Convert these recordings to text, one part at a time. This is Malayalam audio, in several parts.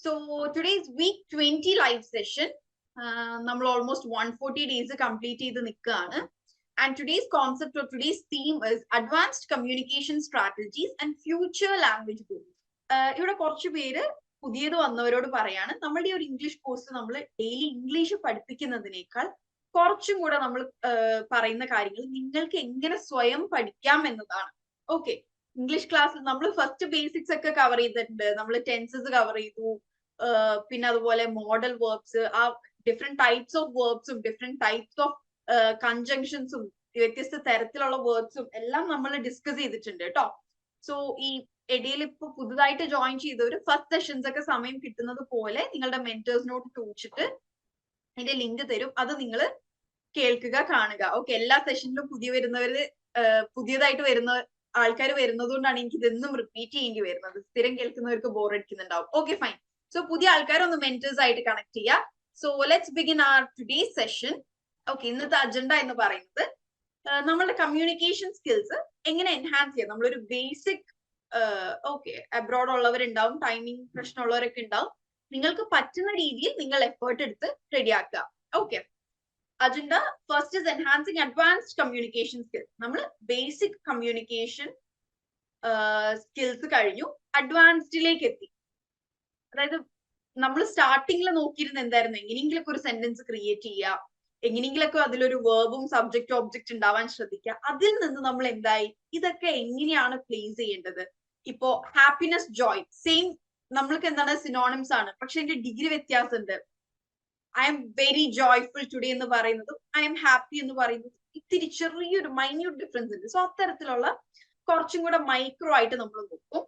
So today's week 20 live session. നമ്മൾ almost 140 days complete ചെയ്ത് നിൽക്കുകയാണ്. And today's concept or today's theme is advanced communication strategies and future language goals. ഇവിടെ കുറച്ച് പേര് പുതിയത് വന്നവരോട് പറയാണ് നമ്മളുടെ ഒരു ഇംഗ്ലീഷ് കോഴ്സ് നമ്മൾ ഡെയിലി ഇംഗ്ലീഷ് പഠിപ്പിക്കുന്നതിനേക്കാൾ കുറച്ചും കൂടെ നമ്മൾ പറയുന്ന കാര്യങ്ങൾ നിങ്ങൾക്ക് എങ്ങനെ സ്വയം പഠിക്കാം എന്നതാണ്. ഓക്കെ, ഇംഗ്ലീഷ് ക്ലാസ്സിൽ നമ്മൾ ഫസ്റ്റ് ബേസിക്സ് ഒക്കെ കവർ ചെയ്തിട്ടുണ്ട്. നമ്മൾ ടെൻസസ് കവർ ചെയ്തു, പിന്നെ അതുപോലെ മോഡൽ വേർബ്സ്, ആ ഡിഫറെന്റ് ടൈപ്സ് ഓഫ് വേർബ്സും ഡിഫറെന്റ് ടൈപ്സ് ഓഫ് കൺജങ്ഷൻസും വ്യത്യസ്ത തരത്തിലുള്ള വേർഡ്സും എല്ലാം നമ്മൾ ഡിസ്കസ് ചെയ്തിട്ടുണ്ട് കേട്ടോ. സോ ഈ ഇടയിൽ ഇപ്പൊ പുതുതായിട്ട് ജോയിൻ ചെയ്തവർ ഫസ്റ്റ് സെഷൻസ് ഒക്കെ സമയം കിട്ടുന്നത് പോലെ നിങ്ങളുടെ മെന്റേഴ്സിനോട് ചോദിച്ചിട്ട് അതിന്റെ ലിങ്ക് തരും, അത് നിങ്ങൾ കേൾക്കുക, കാണുക. ഓക്കെ, എല്ലാ സെഷനിലും പുതിയതായിട്ട് വരുന്ന ആൾക്കാർ വരുന്നത് കൊണ്ടാണ് എനിക്ക് ഇതെന്നും റിപ്പീറ്റ് ചെയ്യേണ്ടി വരുന്നത്. സ്ഥിരം കേൾക്കുന്നവർക്ക് ബോർ അടിക്കുന്നുണ്ടാവും. Okay, fine. സോ പുതിയ ആൾക്കാരൊന്ന് മെന്റേഴ്സ് ആയിട്ട് കണക്ട് ചെയ്യുക. So let's begin our today's session. Okay, ഇന്നത്തെ അജണ്ട എന്ന് പറയുന്നത് നമ്മളുടെ കമ്മ്യൂണിക്കേഷൻ സ്കിൽസ് എങ്ങനെ എൻഹാൻസ് ചെയ്യാം. നമ്മളൊരു ബേസിക് ഓക്കെ, അബ്രോഡ് ഉള്ളവരുണ്ടാവും, ടൈമിംഗ് പ്രശ്നമുള്ളവരൊക്കെ ഉണ്ടാവും. നിങ്ങൾക്ക് പറ്റുന്ന രീതിയിൽ നിങ്ങൾ എഫേർട്ട് എടുത്ത് റെഡിയാക്കുക. Okay, agenda first is enhancing advanced communication skills. നമ്മൾ ബേസിക് കമ്മ്യൂണിക്കേഷൻ സ്കിൽസ് കഴിഞ്ഞു, അഡ്വാൻസ്ഡിലേക്ക് എത്തി. അതായത് നമ്മൾ സ്റ്റാർട്ടിങ്ങിൽ നോക്കിയിരുന്ന എന്തായിരുന്നു, എങ്ങനെയെങ്കിലൊക്കെ ഒരു സെന്റൻസ് ക്രിയേറ്റ് ചെയ്യുക, എങ്ങനെയെങ്കിലൊക്കെ അതിലൊരു വേർബും സബ്ജക്റ്റ് ഒബ്ജക്റ്റ് ഉണ്ടാവാൻ ശ്രദ്ധിക്കുക. അതിൽ നിന്ന് നമ്മൾ എന്തായി, ഇതൊക്കെ എങ്ങനെയാണ് പ്ലേസ് ചെയ്യേണ്ടത്. ഇപ്പോ ഹാപ്പിനെസ്, ജോയ്, സെയിം നമ്മൾക്ക് എന്താണ് സിനോണിംസ് ആണ്, പക്ഷെ അതിന്റെ ഡിഗ്രി വ്യത്യാസമുണ്ട്. I am very joyful today എന്ന് പറയുന്നതും ഐ എം ഹാപ്പി എന്ന് പറയുന്നതും ഇത്തിരി ചെറിയൊരു മൈന്യൂട്ട് ഡിഫറൻസ് ഉണ്ട്. സോ അത്തരത്തിലുള്ള കുറച്ചും കൂടെ മൈക്രോ ആയിട്ട് നമ്മൾ നോക്കും.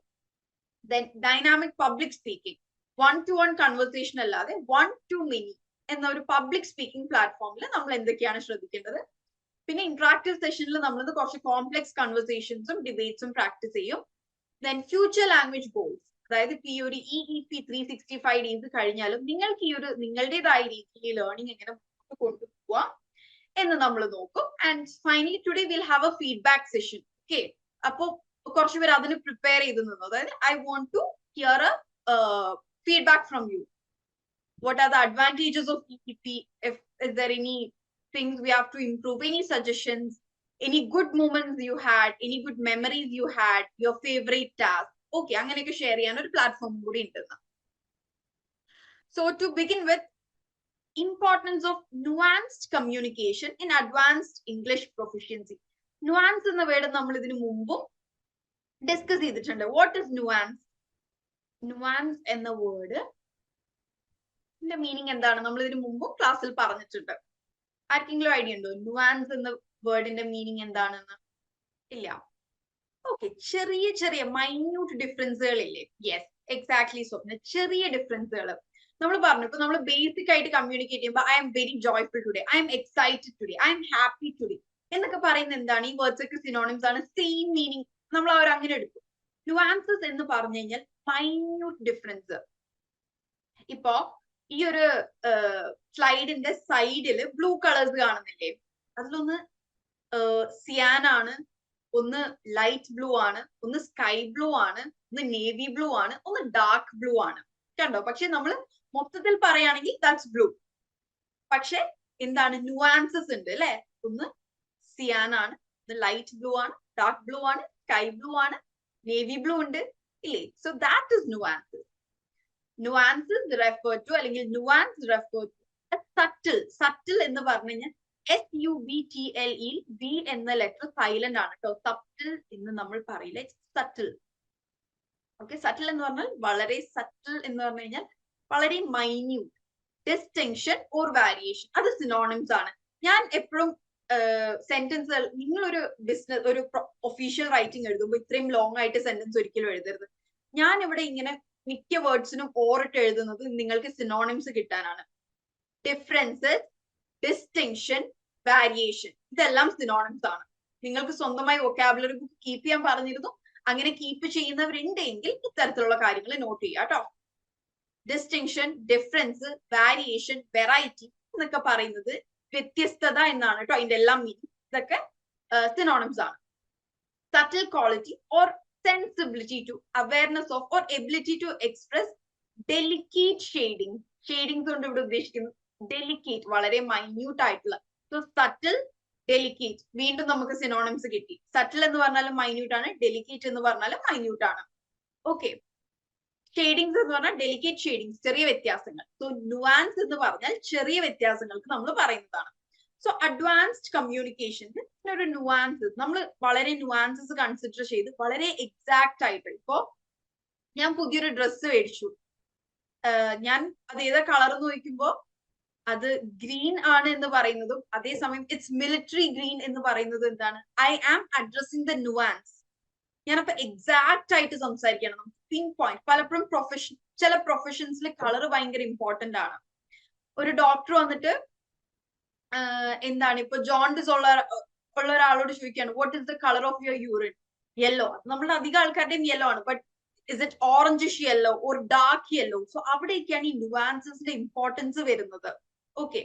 Then dynamic public speaking, 1-to-1 conversation അല്ലാതെ 1-to-many എന്ന ഒരു പബ്ലിക് സ്പീക്കിംഗ് പ്ലാറ്റ്ഫോമിൽ നമ്മൾ എന്തൊക്കെയാണ് ശ്രദ്ധിക്കേണ്ടത്. പിന്നെ ഇന്ററാക്റ്റീവ് സെഷനിൽ നമ്മൾ കുറച്ച് കോംപ്ലെക്സ് കൺവെർസേഷൻസും ഡിബേറ്റ്സും പ്രാക്ടീസ് ചെയ്യും. ദെൻ ഫ്യൂച്ചർ ലാംഗ്വേജ് ഗോൾസ്, അതായത് ഈ ഒരു EEP 365 ഡേയ്സ് കഴിഞ്ഞാലും നിങ്ങൾക്ക് ഈ ഒരു നിങ്ങളുടേതായ രീതിയിൽ ലേണിംഗ് എങ്ങനെ കൊണ്ടുപോവാം എന്ന് നമ്മൾ നോക്കും. And finally today will have a feedback session. Okay, അപ്പോ കുറച്ച് പേര് അതിന് പ്രിപ്പയർ ചെയ്ത് നിന്നു. അതായത് I want to hear a feedback from you. What are the advantages of EEP? Is there any things we have to improve? Any suggestions? Any good moments you had? Any good memories you had? Your favorite task? Okay, അങ്ങനെയൊക്കെ ഷെയർ ചെയ്യാൻ ഒരു പ്ലാറ്റ്ഫോം കൂടി ഉണ്ട്. So to begin with, importance of nuanced communication in advanced English proficiency. Nuance എന്ന വേർഡ് നമ്മൾ ഇതിനു മുമ്പും ഡിസ്കസ് ചെയ്തിട്ടുണ്ട്. What is nuance? Nuance എന്ന വേർഡ് മീനിങ് എന്താണ് നമ്മൾ ഇതിനു മുമ്പും ക്ലാസ്സിൽ പറഞ്ഞിട്ടുണ്ട്. ആർക്കെങ്കിലും ഐഡിയ ഉണ്ടോ നുവാൻസ് എന്ന വേർഡിന്റെ മീനിങ് എന്താണെന്ന്? ഇല്ല. ഓക്കെ, ചെറിയ ചെറിയ മൈന്യൂട്ട് ഡിഫറൻസുകൾ ഇല്ലേ? യെസ്, എക്സാക്ട്ലി സ്വപ്ന, ചെറിയ ഡിഫറൻസുകൾ നമ്മൾ പറഞ്ഞു. ഇപ്പൊ നമ്മൾ ബേസിക് ആയിട്ട് കമ്മ്യൂണിക്കേറ്റ് ചെയ്യുമ്പോൾ I am very joyful today, I M excited today, I am happy today എന്നൊക്കെ പറയുന്നത് എന്താണ്? ഈ വേർഡ്സ് ഒക്കെ സിനോണിംസ് ആണ്, സെയിം മീനിങ്. നമ്മൾ അവർ അങ്ങനെ എടുക്കും. നുവാൻസസ് എന്ന് പറഞ്ഞു കഴിഞ്ഞാൽ മൈന്യൂട്ട് ഡിഫറൻസ്. ഇപ്പോ ഈ ഒരു സ്ലൈഡിന്റെ സൈഡില് ബ്ലൂ കളേഴ്സ് കാണുന്നില്ലേ? അതിലൊന്ന് സിയാൻ ആണ്, ഒന്ന് ലൈറ്റ് ബ്ലൂ ആണ്, ഒന്ന് സ്കൈ ബ്ലൂ ആണ്, ഒന്ന് നേവി ബ്ലൂ ആണ്, ഒന്ന് ഡാർക്ക് ബ്ലൂ ആണ്. കണ്ടോ? പക്ഷെ നമ്മൾ മൊത്തത്തിൽ പറയുകയാണെങ്കിൽ ദാറ്റ്സ് ബ്ലൂ. പക്ഷെ എന്താണ്, നുവാൻസസ് ഉണ്ട് അല്ലെ? ഒന്ന് സിയാൻ ആണ്, ഒന്ന് ലൈറ്റ് ബ്ലൂ ആണ്, ഡാർക്ക് ബ്ലൂ ആണ്, സ്കൈ ബ്ലൂ ആണ്, നേവി ബ്ലൂ ഉണ്ട് ഇല്ലേ? So that is nuances. Nuances refer to അല്ലെങ്കിൽ nuance refer to subtle. Subtle എന്ന് പറഞ്ഞു കഴിഞ്ഞാൽ SUBTLE, B എന്ന ലെറ്റർ സൈലന്റ് ആണ് കേട്ടോ. സബ്റ്റിൽ എന്ന് നമ്മൾ പറയില്ല, സട്ടിൽ. ഓക്കെ, സട്ടിൽ എന്ന് പറഞ്ഞാൽ വളരെ സട്ടിൽ എന്ന് പറഞ്ഞു കഴിഞ്ഞാൽ വളരെ മൈന്യൂട്ട്. ഡിസ്റ്റിങ്ഷൻ ഓർ വാരിയേഷൻ, അത് സിനോണിംസ് ആണ്. ഞാൻ എപ്പോഴും സെന്റൻസുകൾ, നിങ്ങളൊരു ബിസിനസ് ഒരു ഒഫീഷ്യൽ റൈറ്റിംഗ് എഴുതുമ്പോൾ ഇത്രയും ലോങ് ആയിട്ട് സെന്റൻസ് ഒരിക്കലും എഴുതരുത്. ഞാൻ ഇവിടെ ഇങ്ങനെ മിക്ക വേർഡ്സിനും ഓറിട്ട് എഴുതുന്നത് നിങ്ങൾക്ക് സിനോണിംസ് കിട്ടാനാണ്. ഡിഫറൻസസ്, ഡിസ്റ്റിങ്ഷൻ, വാരിയേഷൻ, ഇതെല്ലാം സിനോണിംസ് ആണ്. നിങ്ങൾക്ക് സ്വന്തമായി വൊക്കാബുലറി ബുക്ക് കീപ്പ് ചെയ്യാൻ പറഞ്ഞിരുന്നു. അങ്ങനെ കീപ്പ് ചെയ്യുന്നവരുണ്ടെങ്കിൽ ഇത്തരത്തിലുള്ള കാര്യങ്ങൾ നോട്ട് ചെയ്യുക കേട്ടോ. ഡിസ്റ്റിങ്ഷൻ, ഡിഫറൻസ്, വാരിയേഷൻ, വെറൈറ്റി എന്നൊക്കെ പറയുന്നത് വ്യത്യസ്തത എന്നാണ് കേട്ടോ. അതിന്റെ എല്ലാം മീനിങ് ഇതൊക്കെ സിനോണിംസ് ആണ്. Subtle quality or sensibility to, awareness of, or ability to express delicate shading. Shadings കൊണ്ട് ഇവിടെ ഉദ്ദേശിക്കുന്നത് ഡെലിക്കേറ്റ്, വളരെ മൈന്യൂട്ട് ആയിട്ടുള്ള. സോ സട്ടിൽ, ഡെലിക്കേറ്റ്, വീണ്ടും നമുക്ക് സിനോണിംസ് കിട്ടി. സട്ടിൽ എന്ന് പറഞ്ഞാലും മൈന്യൂട്ട് ആണ്, ഡെലിക്കേറ്റ് എന്ന് പറഞ്ഞാലും മൈന്യൂട്ട് ആണ്. ഓക്കെ, ഷെയ്ഡിങ്സ് എന്ന് പറഞ്ഞാൽ ഡെലിക്കേറ്റ് ഷെയ്ഡിങ്സ്, ചെറിയ വ്യത്യാസങ്ങൾ. സോ നുവാൻസ് എന്ന് പറഞ്ഞാൽ ചെറിയ വ്യത്യാസങ്ങൾക്ക് നമ്മൾ പറയുന്നതാണ്. സോ അഡ്വാൻസ്ഡ് കമ്മ്യൂണിക്കേഷന് ഒരു നുവാൻസസ്, നമ്മൾ വളരെ നുവാൻസസ് കൺസിഡർ ചെയ്ത് വളരെ എക്സാക്ട് ആയിട്ട്, ഇപ്പോ ഞാൻ പുതിയൊരു ഡ്രസ്സ് മേടിച്ചു, ഞാൻ അത് ഏതാ കളർ എന്ന് ചോദിക്കുമ്പോ അത് ഗ്രീൻ ആണ് എന്ന് പറയുന്നതും അതേസമയം ഇറ്റ്സ് മിലിറ്ററി ഗ്രീൻ എന്ന് പറയുന്നത് എന്താണ്? I am addressing the nuance. ഞാനപ്പോ എക്സാക്ട് ആയിട്ട് സംസാരിക്കണം, പിൻ പോയിന്റ്. പലപ്പോഴും ചില പ്രൊഫഷൻസിൽ കളർ ഭയങ്കര ഇമ്പോർട്ടന്റ് ആണ്. ഒരു ഡോക്ടർ വന്നിട്ട് എന്താണ് ഇപ്പൊ ജോണ്ടിസ് ഉള്ള ഒരാളോട് ചോദിക്കുകയാണ്, what is the colour of your urine? Yellow. നമ്മളുടെ അധികം ആൾക്കാരുടെയും യെല്ലോ ആണ്, but is it orangish yellow or dark yellow? So അവിടെയൊക്കെയാണ് ഈ നുവാൻസസിന്റെ ഇമ്പോർട്ടൻസ് വരുന്നത്. ഓക്കെ,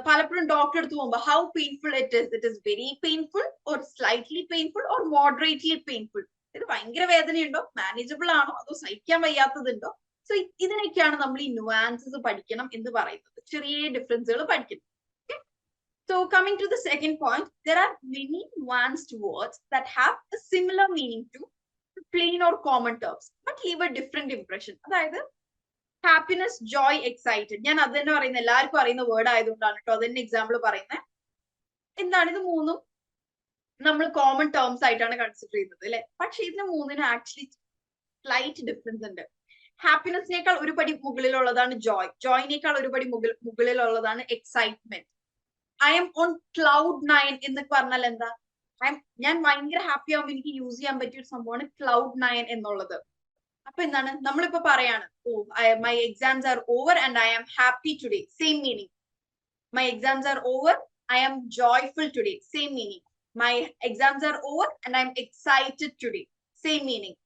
പലപ്പോഴും ഡോക്ടർ അടുത്ത് പോകുമ്പോൾ how painful it is very painful or slightly painful or moderately painful. ഇത് ഭയങ്കര വേദനയുണ്ടോ, മാനേജബിൾ ആണോ, അതോ സഹിക്കാൻ വയ്യാത്തതുണ്ടോ? സോ ഇതിനൊക്കെയാണ് നമ്മൾ ഈ നുവാൻസസ് പഠിക്കണം എന്ന് പറയുന്നത്, ചെറിയ ഡിഫറൻസുകൾ പഠിക്കണം. So coming to the second point, there are many nuanced words that have a similar meaning to plain or common terms, but leave a different impression. അതായത് ഹാപ്പിനെസ്, ജോയ്, എക്സൈറ്റഡ്, ഞാൻ അത് തന്നെ പറയുന്നത് എല്ലാവർക്കും അറിയുന്ന വേർഡ് ആയതുകൊണ്ടാണ് കേട്ടോ അതിന്റെ എക്സാമ്പിൾ പറയുന്നത്. എന്താണ് ഇത് മൂന്നും നമ്മൾ കോമൺ ടേംസ് ആയിട്ടാണ് കൺസിഡർ ചെയ്യുന്നത് അല്ലെ, പക്ഷെ ഇതിന് മൂന്നിനും ആക്ച്വലി സ്ലൈറ്റ് ഡിഫറൻസ് ഉണ്ട്. ഹാപ്പിനെസിനേക്കാൾ ഒരു പടി മുകളിലുള്ളതാണ് ജോയ്, ജോയിനേക്കാൾ ഒരു പടി മുകളിലുള്ളതാണ് excitement. I am on cloud 9 എന്ന് പറഞ്ഞാൽ എന്താ? ഞാൻ ഭയങ്കര ഹാപ്പി ആവുമ്പോൾ എനിക്ക് യൂസ് ചെയ്യാൻ പറ്റിയ ഒരു സംഭവമാണ് ക്ലൗഡ് 9 എന്നുള്ളത്. അപ്പൊ എന്താണ് നമ്മളിപ്പോ പറയാണ്, oh my exams are over and I am happy today, same meaning. My exams are over, I am joyful today, same meaning. My exams are over and I am excited today, same meaning.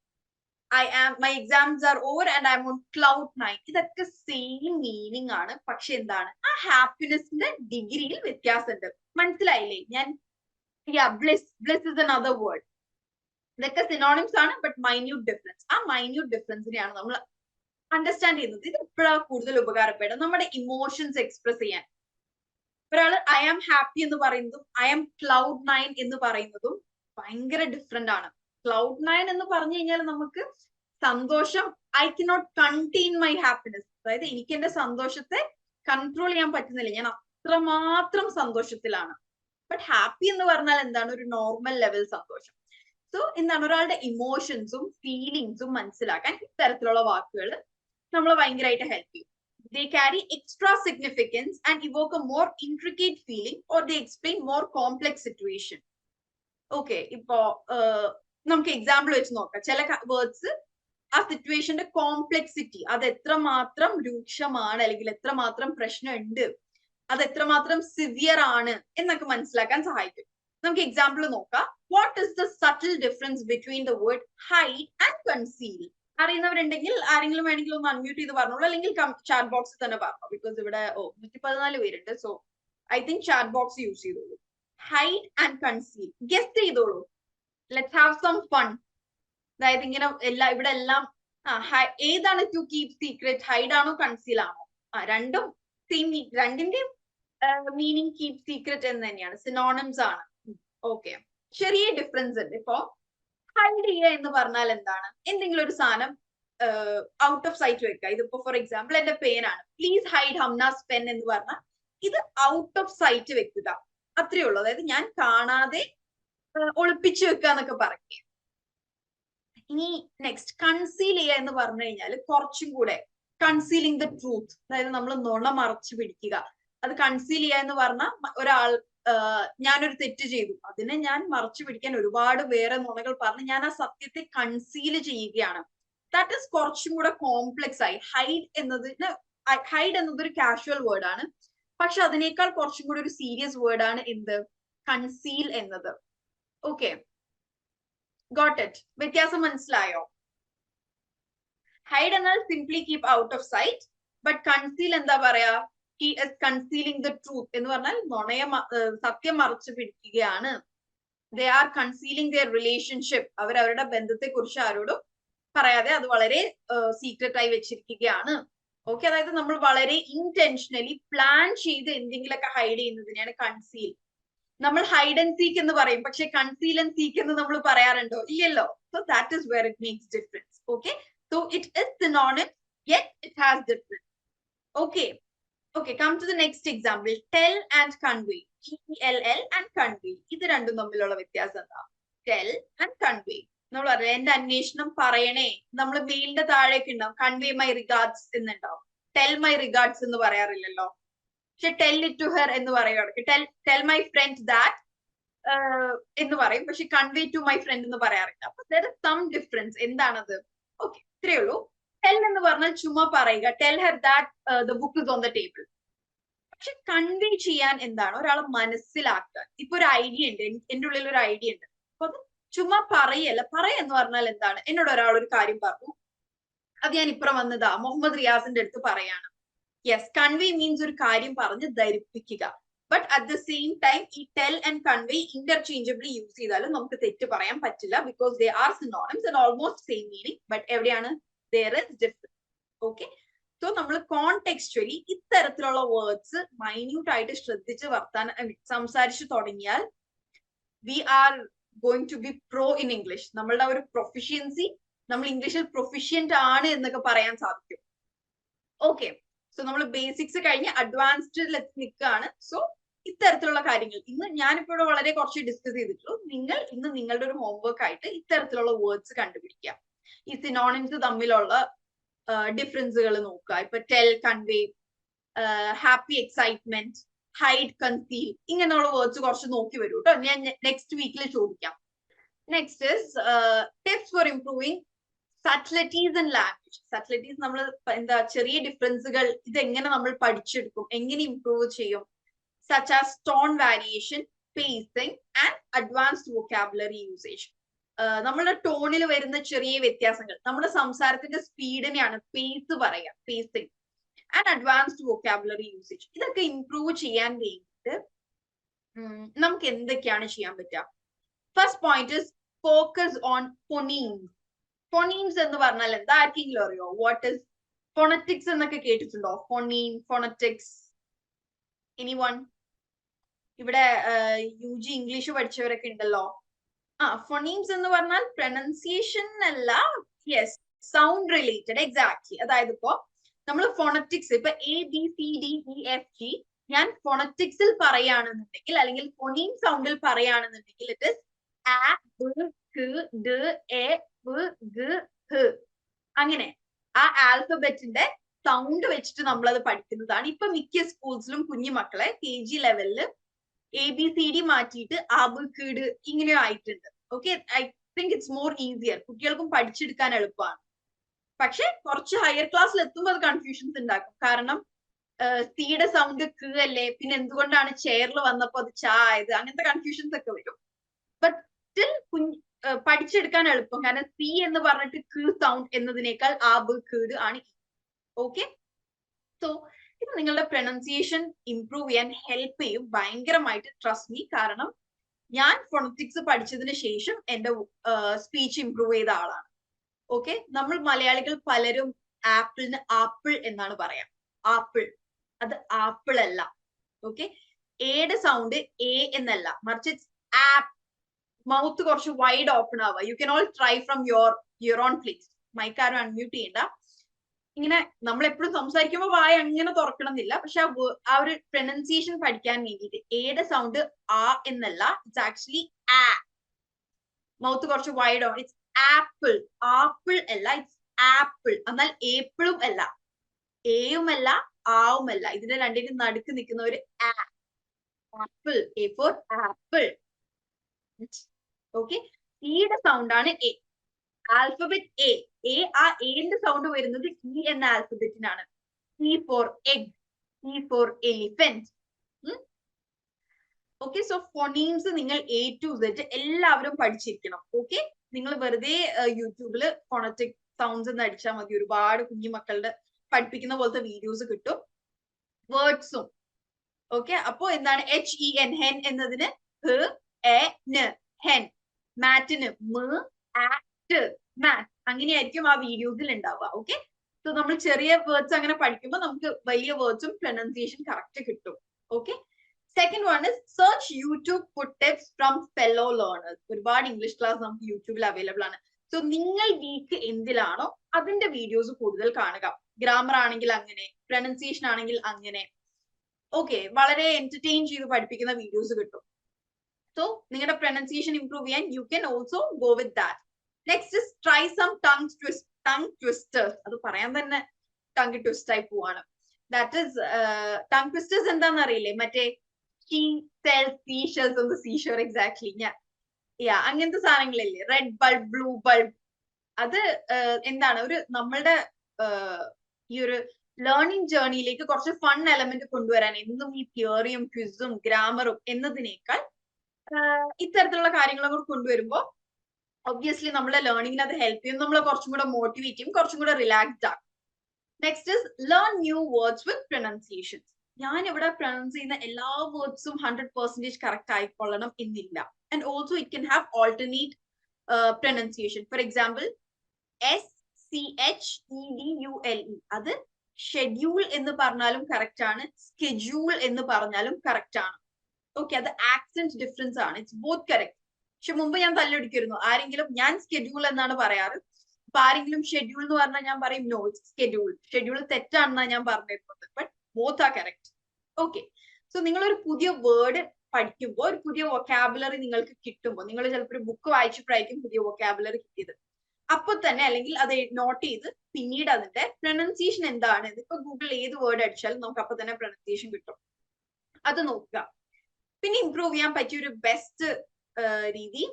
My exams are over and I am on cloud 9. ഇതൊക്കെ സെയിം മീനിങ് ആണ്, പക്ഷെ എന്താണ് ആ ഹാപ്പിനെസിന്റെ ഡിഗ്രിയിൽ വ്യത്യാസമുണ്ട്. മനസ്സിലായില്ലേ? ഞാൻ ബ്ലിസ് ഇസ് അനദർ വേർഡ്. ഇതൊക്കെ സിനോണിംസ് ആണ്, ബട്ട് മൈന്യൂട്ട് ഡിഫറൻസ്. ആ മൈന്യൂട്ട് ഡിഫറൻസിനെയാണ് നമ്മൾ അണ്ടർസ്റ്റാൻഡ് ചെയ്യുന്നത്. ഇത് എപ്പോഴാണ് കൂടുതൽ ഉപകാരപ്പെടുക? നമ്മുടെ ഇമോഷൻസ് എക്സ്പ്രസ് ചെയ്യാൻ. ഒരാൾ ഐ ആം ഹാപ്പി എന്ന് പറയുന്നതും ഐ ആം ക്ലൗഡ് 9 എന്ന് പറയുന്നതും ഭയങ്കര ഡിഫറെന്റ് ആണ്. ക്ലൗഡ് 9 എന്ന് പറഞ്ഞു കഴിഞ്ഞാൽ നമുക്ക് സന്തോഷം, I cannot contain my happiness, അതായത് എനിക്ക് എന്റെ സന്തോഷത്തെ കൺട്രോൾ ചെയ്യാൻ പറ്റുന്നില്ല, ഞാൻ അത്രമാത്രം സന്തോഷത്തിലാണ്. ബട്ട് ഹാപ്പി എന്ന് പറഞ്ഞാൽ എന്താണ്? ഒരു നോർമൽ ലെവൽ സന്തോഷം. സോ എന്താണ് ഒരാളുടെ ഇമോഷൻസും ഫീലിങ്സും മനസ്സിലാക്കാൻ ഇത്തരത്തിലുള്ള വാക്കുകൾ നമ്മൾ ഭയങ്കരമായിട്ട് ഹെൽപ്പ് ചെയ്യും. They carry extra significance and evoke a more intricate feeling or they explain more complex situation. Okay, ഇപ്പോ നമുക്ക് എക്സാമ്പിൾ വെച്ച് നോക്കാം. ചില വേർഡ്സ് ആ സിറ്റുവേഷന്റെ കോംപ്ലെക്സിറ്റി, അത് എത്രമാത്രം രൂക്ഷമാണ് അല്ലെങ്കിൽ എത്രമാത്രം പ്രശ്നമുണ്ട്, അത് എത്രമാത്രം സിവിയർ ആണ് എന്നൊക്കെ മനസ്സിലാക്കാൻ സഹായിക്കും. നമുക്ക് എക്സാമ്പിൾ നോക്കാം. What is the subtle difference between the word hide and conceal? അറിയുന്നവരുണ്ടെങ്കിൽ ആരെങ്കിലും വേണമെങ്കിൽ ഒന്ന് അൺമ്യൂട്ട് ചെയ്ത് പറഞ്ഞോളൂ, അല്ലെങ്കിൽ ചാറ്റ് ബോക്സിൽ തന്നെ പറഞ്ഞു. ബിക്കോസ് ഇവിടെ 114 പേരുണ്ട്. So I think chat box use ചെയ്തോളൂ. ഹൈഡ് ആൻഡ് കൺസീൽ ഗെസ് ചെയ്തോളൂ. Let's have some fun. അതായത് ഇങ്ങനെ ഇവിടെ എല്ലാം ഏതാണ് ടു കീപ് സീക്രറ്റ്? ഹൈഡ് ആണോ കൺസീൽ ആണോ? രണ്ടും സെയിം, രണ്ടിന്റെയും മീനിങ് കീപ് സീക്രറ്റ് എന്ന് തന്നെയാണ്, സിനോണിംസ് ആണ്. ഓക്കെ, ചെറിയ ഡിഫറൻസ് ഉണ്ട്. ഇപ്പോ ഹൈഡ് ചെയ്യുക എന്ന് പറഞ്ഞാൽ എന്താണ്? എന്തെങ്കിലും ഒരു സാധനം ഔട്ട് ഓഫ് സൈറ്റ് വെക്കുക. ഇതിപ്പോ ഫോർ എക്സാമ്പിൾ എന്റെ പേനാണ്, പ്ലീസ് ഹൈഡ് ഹംനാസ് പെൻ എന്ന് പറഞ്ഞാൽ ഇത് ഔട്ട് ഓഫ് സൈറ്റ് വെക്കുക, അത്രയേ ഉള്ളൂ. അതായത് ഞാൻ കാണാതെ ഒളിപ്പിച്ചു വെക്കുക എന്നൊക്കെ പറയും. ഇനി നെക്സ്റ്റ് കൺസീൽ ചെയ്യുക എന്ന് പറഞ്ഞു കഴിഞ്ഞാൽ കുറച്ചും കൂടെ കൺസീലിംഗ് ദ ട്രൂത്ത്, അതായത് നമ്മൾ നുണ മറച്ചു പിടിക്കുക. അത് കൺസീൽ ചെയ്യുക എന്ന് പറഞ്ഞാൽ ഒരാൾ ഞാനൊരു തെറ്റ് ചെയ്തു, അതിനെ ഞാൻ മറച്ചു പിടിക്കാൻ ഒരുപാട് വേറെ നുണകൾ പറഞ്ഞ് ഞാൻ ആ സത്യത്തെ കൺസീൽ ചെയ്യുകയാണ്. ദാറ്റ് ഈസ് കുറച്ചും കൂടെ കോംപ്ലെക്സ് ആയി. ഹൈഡ് എന്നതൊരു കാഷ്വൽ വേർഡ് ആണ്, പക്ഷെ അതിനേക്കാൾ കുറച്ചും കൂടെ ഒരു സീരിയസ് വേർഡ് ആണ് എന്ത്? കൺസീൽ എന്നത്. Okay, got it? വ്യത്യാസം മനസ്സിലായോ? ഹൈഡ് എന്നാൽ simply keep out of sight, but conceal എന്താ പറയാ? He is concealing the truth എന്ന് പറഞ്ഞാൽ സത്യം മറച്ചു പിടിക്കുകയാണ്. They are concealing their relationship, അവരവരുടെ ബന്ധത്തെ കുറിച്ച് ആരോടും പറയാതെ അത് വളരെ സീക്രട്ട് ആയി വെച്ചിരിക്കുകയാണ്. ഓക്കെ, അതായത് നമ്മൾ വളരെ ഇന്റൻഷനലി പ്ലാൻ ചെയ്ത് എന്തെങ്കിലുമൊക്കെ ഹൈഡ് ചെയ്യുന്നതിനെയാണ് കൺസീൽ. നമ്മൾ ഹൈഡ് ആൻഡ് സീക്ക് എന്ന് പറയും, പക്ഷെ കൺസീൽ ആൻഡ് സീക്ക് എന്ന് നമ്മൾ പറയാറുണ്ടോ? ഇല്ലല്ലോ. So that is where it makes difference. Okay, so it is synonym yet it has difference. Okay, okay, come to the next example. Tell and convey. TELL and convey. ഇത് രണ്ടും തമ്മിലുള്ള വ്യത്യാസം എന്താ? Tell and convey. നമ്മൾ പറയാം എന്റെ അന്വേഷണം പറയണേ. നമ്മൾ മെയിലിന്റെ താഴേക്ക് ഉണ്ടാവും കൺവേ മൈ റിഗാർഡ്സ് എന്നുണ്ടാവും. ടെൽ മൈ റിഗാർഡ്സ് എന്ന് പറയാറില്ലല്ലോ. പക്ഷെ ടെൽ ഇറ്റ് ടു ഹെർ എന്ന് പറയുകയാണെങ്കിൽ ടെൽ മൈ ഫ്രണ്ട് ദാറ്റ് എന്ന് പറയും, പക്ഷെ കൺവേ ടു മൈ ഫ്രണ്ട് എന്ന് പറയാറില്ല. അപ്പൊ there is some difference. എന്താണത്? ഓക്കെ, ഇത്രയേ ഉള്ളൂ. ടെൽ എന്ന് പറഞ്ഞാൽ ചുമ്മാ പറയുക, tell her that the book is on the table. പക്ഷെ കൺവേ ചെയ്യാൻ എന്താണ്? ഒരാളെ മനസ്സിലാക്കുക. ഇപ്പൊ ഒരു ഐഡിയ ഉണ്ട്, എന്റെ ഉള്ളിൽ ഒരു ഐഡിയ ഉണ്ട്, അപ്പൊ അത് ചുമ്മാ പറയല്ല. എന്ന് പറഞ്ഞാൽ എന്താണ്? എന്നോട് ഒരാൾ ഒരു കാര്യം പറഞ്ഞു, അത് ഞാൻ ഇപ്പുറം വന്നതാ മുഹമ്മദ് റിയാസിന്റെ അടുത്ത് പറയാണ്. യെസ്, കൺവേ മീൻസ് ഒരു കാര്യം പറഞ്ഞ് ധരിപ്പിക്കുക. But at the same time ഈ tell and convey interchangeably use ചെയ്താലും നമുക്ക് തെറ്റ് പറയാൻ പറ്റില്ല, because they are synonyms and almost same meaning. But എവിടെയാണ് there is difference. Okay, so നമ്മൾ കോണ്ടെക്സ്ച്വലി ഇത്തരത്തിലുള്ള വേർഡ്സ് മൈന്യൂട്ട് ആയിട്ട് ശ്രദ്ധിച്ച് സംസാരിച്ചു തുടങ്ങിയാൽ we are going to be pro in English. നമ്മളുടെ ഒരു പ്രൊഫിഷ്യൻസി, നമ്മൾ ഇംഗ്ലീഷിൽ പ്രൊഫിഷ്യന്റ് ആണ് എന്നൊക്കെ പറയാൻ സാധിക്കും. ഓക്കെ, സോ നമ്മൾ ബേസിക്സ് കഴിഞ്ഞ് അഡ്വാൻസ്ഡിൽ നിൽക്കുകയാണ്. സോ ഇത്തരത്തിലുള്ള കാര്യങ്ങൾ ഇന്ന് ഞാനിപ്പോ ഇവിടെ വളരെ കുറച്ച് ഡിസ്കസ് ചെയ്തിട്ടുള്ളൂ. നിങ്ങൾ ഇന്ന് നിങ്ങളുടെ ഒരു ഹോംവർക്ക് ആയിട്ട് ഇത്തരത്തിലുള്ള വേർഡ്സ് കണ്ടുപിടിക്കുക. ഈ സിനോണിംസ് തമ്മിലുള്ള ഡിഫറൻസുകൾ നോക്കുക. ഇപ്പൊ tell, convey, happy, excitement, hide, conceal, ഇങ്ങനെയുള്ള വേർഡ്സ് കുറച്ച് നോക്കി വരൂ കേട്ടോ. ഞാൻ നെക്സ്റ്റ് വീക്കിൽ ചോദിക്കാം. Next is tips for improving subtleties in language. Subtleties നമ്മൾ എന്താ ചെറിയ ഡിഫറൻസുകൾ ഇതെങ്ങനെ നമ്മൾ പഠിച്ചെടുക്കും, എങ്ങനെ ഇംപ്രൂവ് ചെയ്യും, such as tone variation, pacing and advanced vocabulary usage. നമ്മുടെ ടോണിൽ വരുന്ന ചെറിയ വ്യത്യാസങ്ങൾ, നമ്മുടെ സംസാരത്തിന്റെ സ്പീഡിനെയാണ് പേസ് പറയുക, pacing and advanced vocabulary usage. ഇതൊക്കെ ഇംപ്രൂവ് ചെയ്യാൻ വേണ്ടിയിട്ട് നമുക്ക് എന്തൊക്കെയാണ് ചെയ്യാൻ പറ്റുക? First point is focus on phonemes. Phonemes എന്ന് പറഞ്ഞാൽ എന്താ? ആർക്കെങ്കിലും അറിയോ? വാട്ട് ഇസ് ഫോണറ്റിക്സ് എന്നൊക്കെ കേട്ടിട്ടുണ്ടോ? Phoneme, phonetics, anyone? ഇവിടെ UG ഇംഗ്ലീഷ് പഠിച്ചവരൊക്കെ ഉണ്ടല്ലോ. ഫോണീംസ് എന്ന് പറഞ്ഞാൽ പ്രൊനൗൺസിയേഷൻ അല്ല, യെസ്, സൗണ്ട് റിലേറ്റഡ്. എക്സാക്ട്ലി. അതായത് ഇപ്പോ നമ്മൾ ഫോണറ്റിക്സ്, ഇപ്പൊ ABCDEFG ഞാൻ ഫോണറ്റിക്സിൽ പറയുകയാണെന്നുണ്ടെങ്കിൽ, അല്ലെങ്കിൽ ഫോണീം സൗണ്ടിൽ പറയുകയാണെന്നുണ്ടെങ്കിൽ it is A B K D A B G H. അങ്ങനെ ആ ആൽഫബറ്റിന്റെ സൗണ്ട് വെച്ചിട്ട് നമ്മൾ അത് പഠിക്കുന്നതാണ്. ഇപ്പൊ മിക്ക സ്കൂൾസിലും കുഞ്ഞു മക്കളെ KG ലെവലില് ABCD മാറ്റിയിട്ട് ആബ് കീട് ഇങ്ങനെ ആയിട്ടുണ്ട്. Okay, I think it's more easier. കുട്ടികൾക്കും പഠിച്ചെടുക്കാൻ എളുപ്പമാണ്. പക്ഷെ കുറച്ച് ഹയർ ക്ലാസ്സിൽ എത്തുമ്പോൾ അത് കൺഫ്യൂഷൻസ് ഉണ്ടാക്കും. കാരണം സിയുടെ സൗണ്ട് ക് അല്ലേ, പിന്നെ എന്തുകൊണ്ടാണ് ചെയറിൽ വന്നപ്പോ അത് ച ആയത്, അങ്ങനത്തെ കൺഫ്യൂഷൻസ് ഒക്കെ വരും. ബട്ട് സ്റ്റിൽ പഠിച്ചെടുക്കാൻ എളുപ്പം. കാരണം സി എന്ന് പറഞ്ഞിട്ട് ക് സൗണ്ട് എന്നതിനേക്കാൾ ആബ് കീട് ആണ്. ഓക്കെ, സോ ഇത് നിങ്ങളുടെ പ്രൊനൗൺസിയേഷൻ ഇംപ്രൂവ് ചെയ്യാൻ ഹെൽപ്പ് ചെയ്യും ഭയങ്കരമായിട്ട്. Trust me. കാരണം ഞാൻ ഫോണറ്റിക്സ് പഠിച്ചതിന് ശേഷം എന്റെ സ്പീച്ച് ഇംപ്രൂവ് ചെയ്ത ആളാണ്. ഓക്കെ, നമ്മൾ മലയാളികൾ പലരും ആപ്പിളിന് ആപ്പിൾ എന്നാണ് പറയാം. ആപ്പിൾ, അത് ആപ്പിൾ അല്ല. ഓക്കെ, എയുടെ സൗണ്ട് എ എന്നല്ല, മറിച്ച് ആപ്പ്. മൗത്ത് കുറച്ച് വൈഡ് ഓപ്പൺ ആവുക. You can all try from your own place. മൈക്കാരും അൺമ്യൂട്ട് ചെയ്യണ്ട. ഇങ്ങനെ നമ്മൾ എപ്പോഴും സംസാരിക്കുമ്പോൾ വായ അങ്ങനെ തുറക്കണം എന്നില്ല, പക്ഷെ ആ ഒരു പ്രൊനൗൺസിയേഷൻ പഠിക്കാൻ വേണ്ടിയിട്ട് എയുടെ സൗണ്ട് ആ എന്നല്ല, ഇറ്റ്സ് ആക്ച്വലി ആ. മൗത്ത് കുറച്ച് wide on. It's apple. Apple അല്ല, ഇറ്റ്സ് ആപ്പിൾ. എന്നാൽ ഏപ്പിളും അല്ല, എയുമല്ല ആവുമല്ല. ഇതിന്റെ രണ്ടിനും നടുക്ക് നിൽക്കുന്ന ഒരു apple. A for apple. Okay, ഇയുടെ സൗണ്ട് ആണ് എ. Alphabet A. ആ എന്റെ സൗണ്ട് വരുന്നത് ഇ എന്ന ആൽഫബറ്റിനാണ്. E for egg, E for elephant. Okay, so phonemes നിങ്ങൾ A to Z എല്ലാവരും പഠിച്ചിരിക്കണം. ഓക്കെ, നിങ്ങൾ വെറുതെ യൂട്യൂബില് ഫോണറ്റിക് സൗണ്ട്സ് എന്ന് അടിച്ചാൽ മതി. ഒരുപാട് കുഞ്ഞു മക്കളുടെ പഠിപ്പിക്കുന്ന പോലത്തെ വീഡിയോസ് കിട്ടും. വേർഡ്സും. ഓക്കെ, അപ്പോ എന്താണ് HEN, ഹെൻ എന്നതിന് ഹ്, എ, ന്, ഹെൻ. മാറ്റിന് മ്, ആക്ട്, മാറ്റ്. അങ്ങനെയായിരിക്കും ആ വീഡിയോസിൽ ഉണ്ടാവുക. ഓക്കെ, സോ നമ്മൾ ചെറിയ വേർഡ്സ് അങ്ങനെ പഠിക്കുമ്പോൾ നമുക്ക് വലിയ വേർഡ്സും പ്രൊനൗൺസിയേഷൻ കറക്റ്റ് കിട്ടും. Okay, second one is search YouTube for tips from fellow learners. ഒരുപാട് ഇംഗ്ലീഷ് ക്ലാസ് നമുക്ക് യൂട്യൂബിൽ അവൈലബിൾ ആണ്. സോ നിങ്ങൾ വീക്ക് എന്തിലാണോ അതിന്റെ വീഡിയോസ് കൂടുതൽ കാണുക. ഗ്രാമർ ആണെങ്കിൽ അങ്ങനെ, പ്രൊനൗൺസിയേഷൻ ആണെങ്കിൽ അങ്ങനെ. ഓക്കെ, വളരെ എന്റർടൈൻ ചെയ്ത് പഠിപ്പിക്കുന്ന വീഡിയോസ് കിട്ടും. സോ നിങ്ങളുടെ പ്രൊനൗൺസിയേഷൻ ഇംപ്രൂവ് ചെയ്യാൻ you can also go with that. Next is try some tongue twisters. അത് പറയാൻ തന്നെ ടങ് ട്വിസ്റ്റ് ആയി പോവാണ്. ദാറ്റ് ഇസ് ടങ് ട്വിസ്റ്റേഴ്സ് എന്താണെന്ന് അറിയില്ലേ? മറ്റേ she sells seashells on the seashore. Exactly. Yeah, അങ്ങനത്തെ സാധനങ്ങളില്ലേ? Red bulb, blue bulb. അത് എന്താണ്, ഒരു നമ്മളുടെ ഈ ഒരു ലേണിംഗ് ജേർണിയിലേക്ക് കുറച്ച് ഫൺ എലമെന്റ് കൊണ്ടുവരാൻ, എന്നും ഈ തിയറിയും ക്വിസും ഗ്രാമറും എന്നതിനേക്കാൾ ഇത്തരത്തിലുള്ള കാര്യങ്ങളും കൂടെ കൊണ്ടുവരുമ്പോൾ ഒബ്വിയസ്ലി നമ്മളെ ലേണിംഗിന് അത് ഹെൽപ്പ് ചെയ്യും. നമ്മളെ കുറച്ചും കൂടെ മോട്ടിവേറ്റ് ചെയ്യും, കുറച്ചും കൂടെ റിലാക്സ്ഡ് ആക്കും. Next is learn new words with pronunciations. ഞാൻ ഇവിടെ പ്രൊനൗൺസ് ചെയ്യുന്ന എല്ലാ വേർഡ്സും 100% കറക്റ്റ് ആയിക്കൊള്ളണം എന്നില്ല. And also it can have alternate pronunciation. For example SCHEDULE, അത് ഷെഡ്യൂൾ എന്ന് പറഞ്ഞാലും കറക്റ്റ് ആണ്, സ്കെഡ്യൂൾ എന്ന് പറഞ്ഞാലും കറക്റ്റ് ആണ്. ഓക്കെ, അത് ആക്സെന്റ് ഡിഫറൻസ് ആണ്. It's both correct. പക്ഷെ മുമ്പ് ഞാൻ തല്ലൊടിക്കായിരുന്നു. ആരെങ്കിലും ഞാൻ സ്കെഡ്യൂൾ എന്നാണ് പറയാറ്, അപ്പൊ ആരെങ്കിലും ഷെഡ്യൂൾ എന്ന് പറഞ്ഞാൽ ഞാൻ പറയും നോ ഇറ്റ്സ് സ്കെഡ്യൂൾ. ഷെഡ്യൂൾ തെറ്റാണെന്നാണ് ഞാൻ പറഞ്ഞിരുന്നത്. But both are correct. Okay, so നിങ്ങൾ ഒരു പുതിയ വേർഡ് പഠിക്കുമ്പോൾ, ഒരു പുതിയ വൊക്കാബുലറി നിങ്ങൾക്ക് കിട്ടുമ്പോൾ, നിങ്ങൾ ചിലപ്പോൾ ഒരു ബുക്ക് വായിച്ചപ്പോഴായിരിക്കും പുതിയ വൊക്കാബുലറി കിട്ടിയത്. അപ്പൊ തന്നെ അല്ലെങ്കിൽ അത് നോട്ട് ചെയ്ത് പിന്നീട് അതിന്റെ പ്രൊനൗൺസിയേഷൻ എന്താണ്, ഇപ്പൊ ഗൂഗിൾ ഏത് വേർഡ് അടിച്ചാലും നമുക്ക് അപ്പൊ തന്നെ പ്രൊനൗൺസിയേഷൻ കിട്ടും. അത് നോക്കുക. പിന്നെ ഇംപ്രൂവ് ചെയ്യാൻ പറ്റിയ ഒരു ബെസ്റ്റ് രീതി,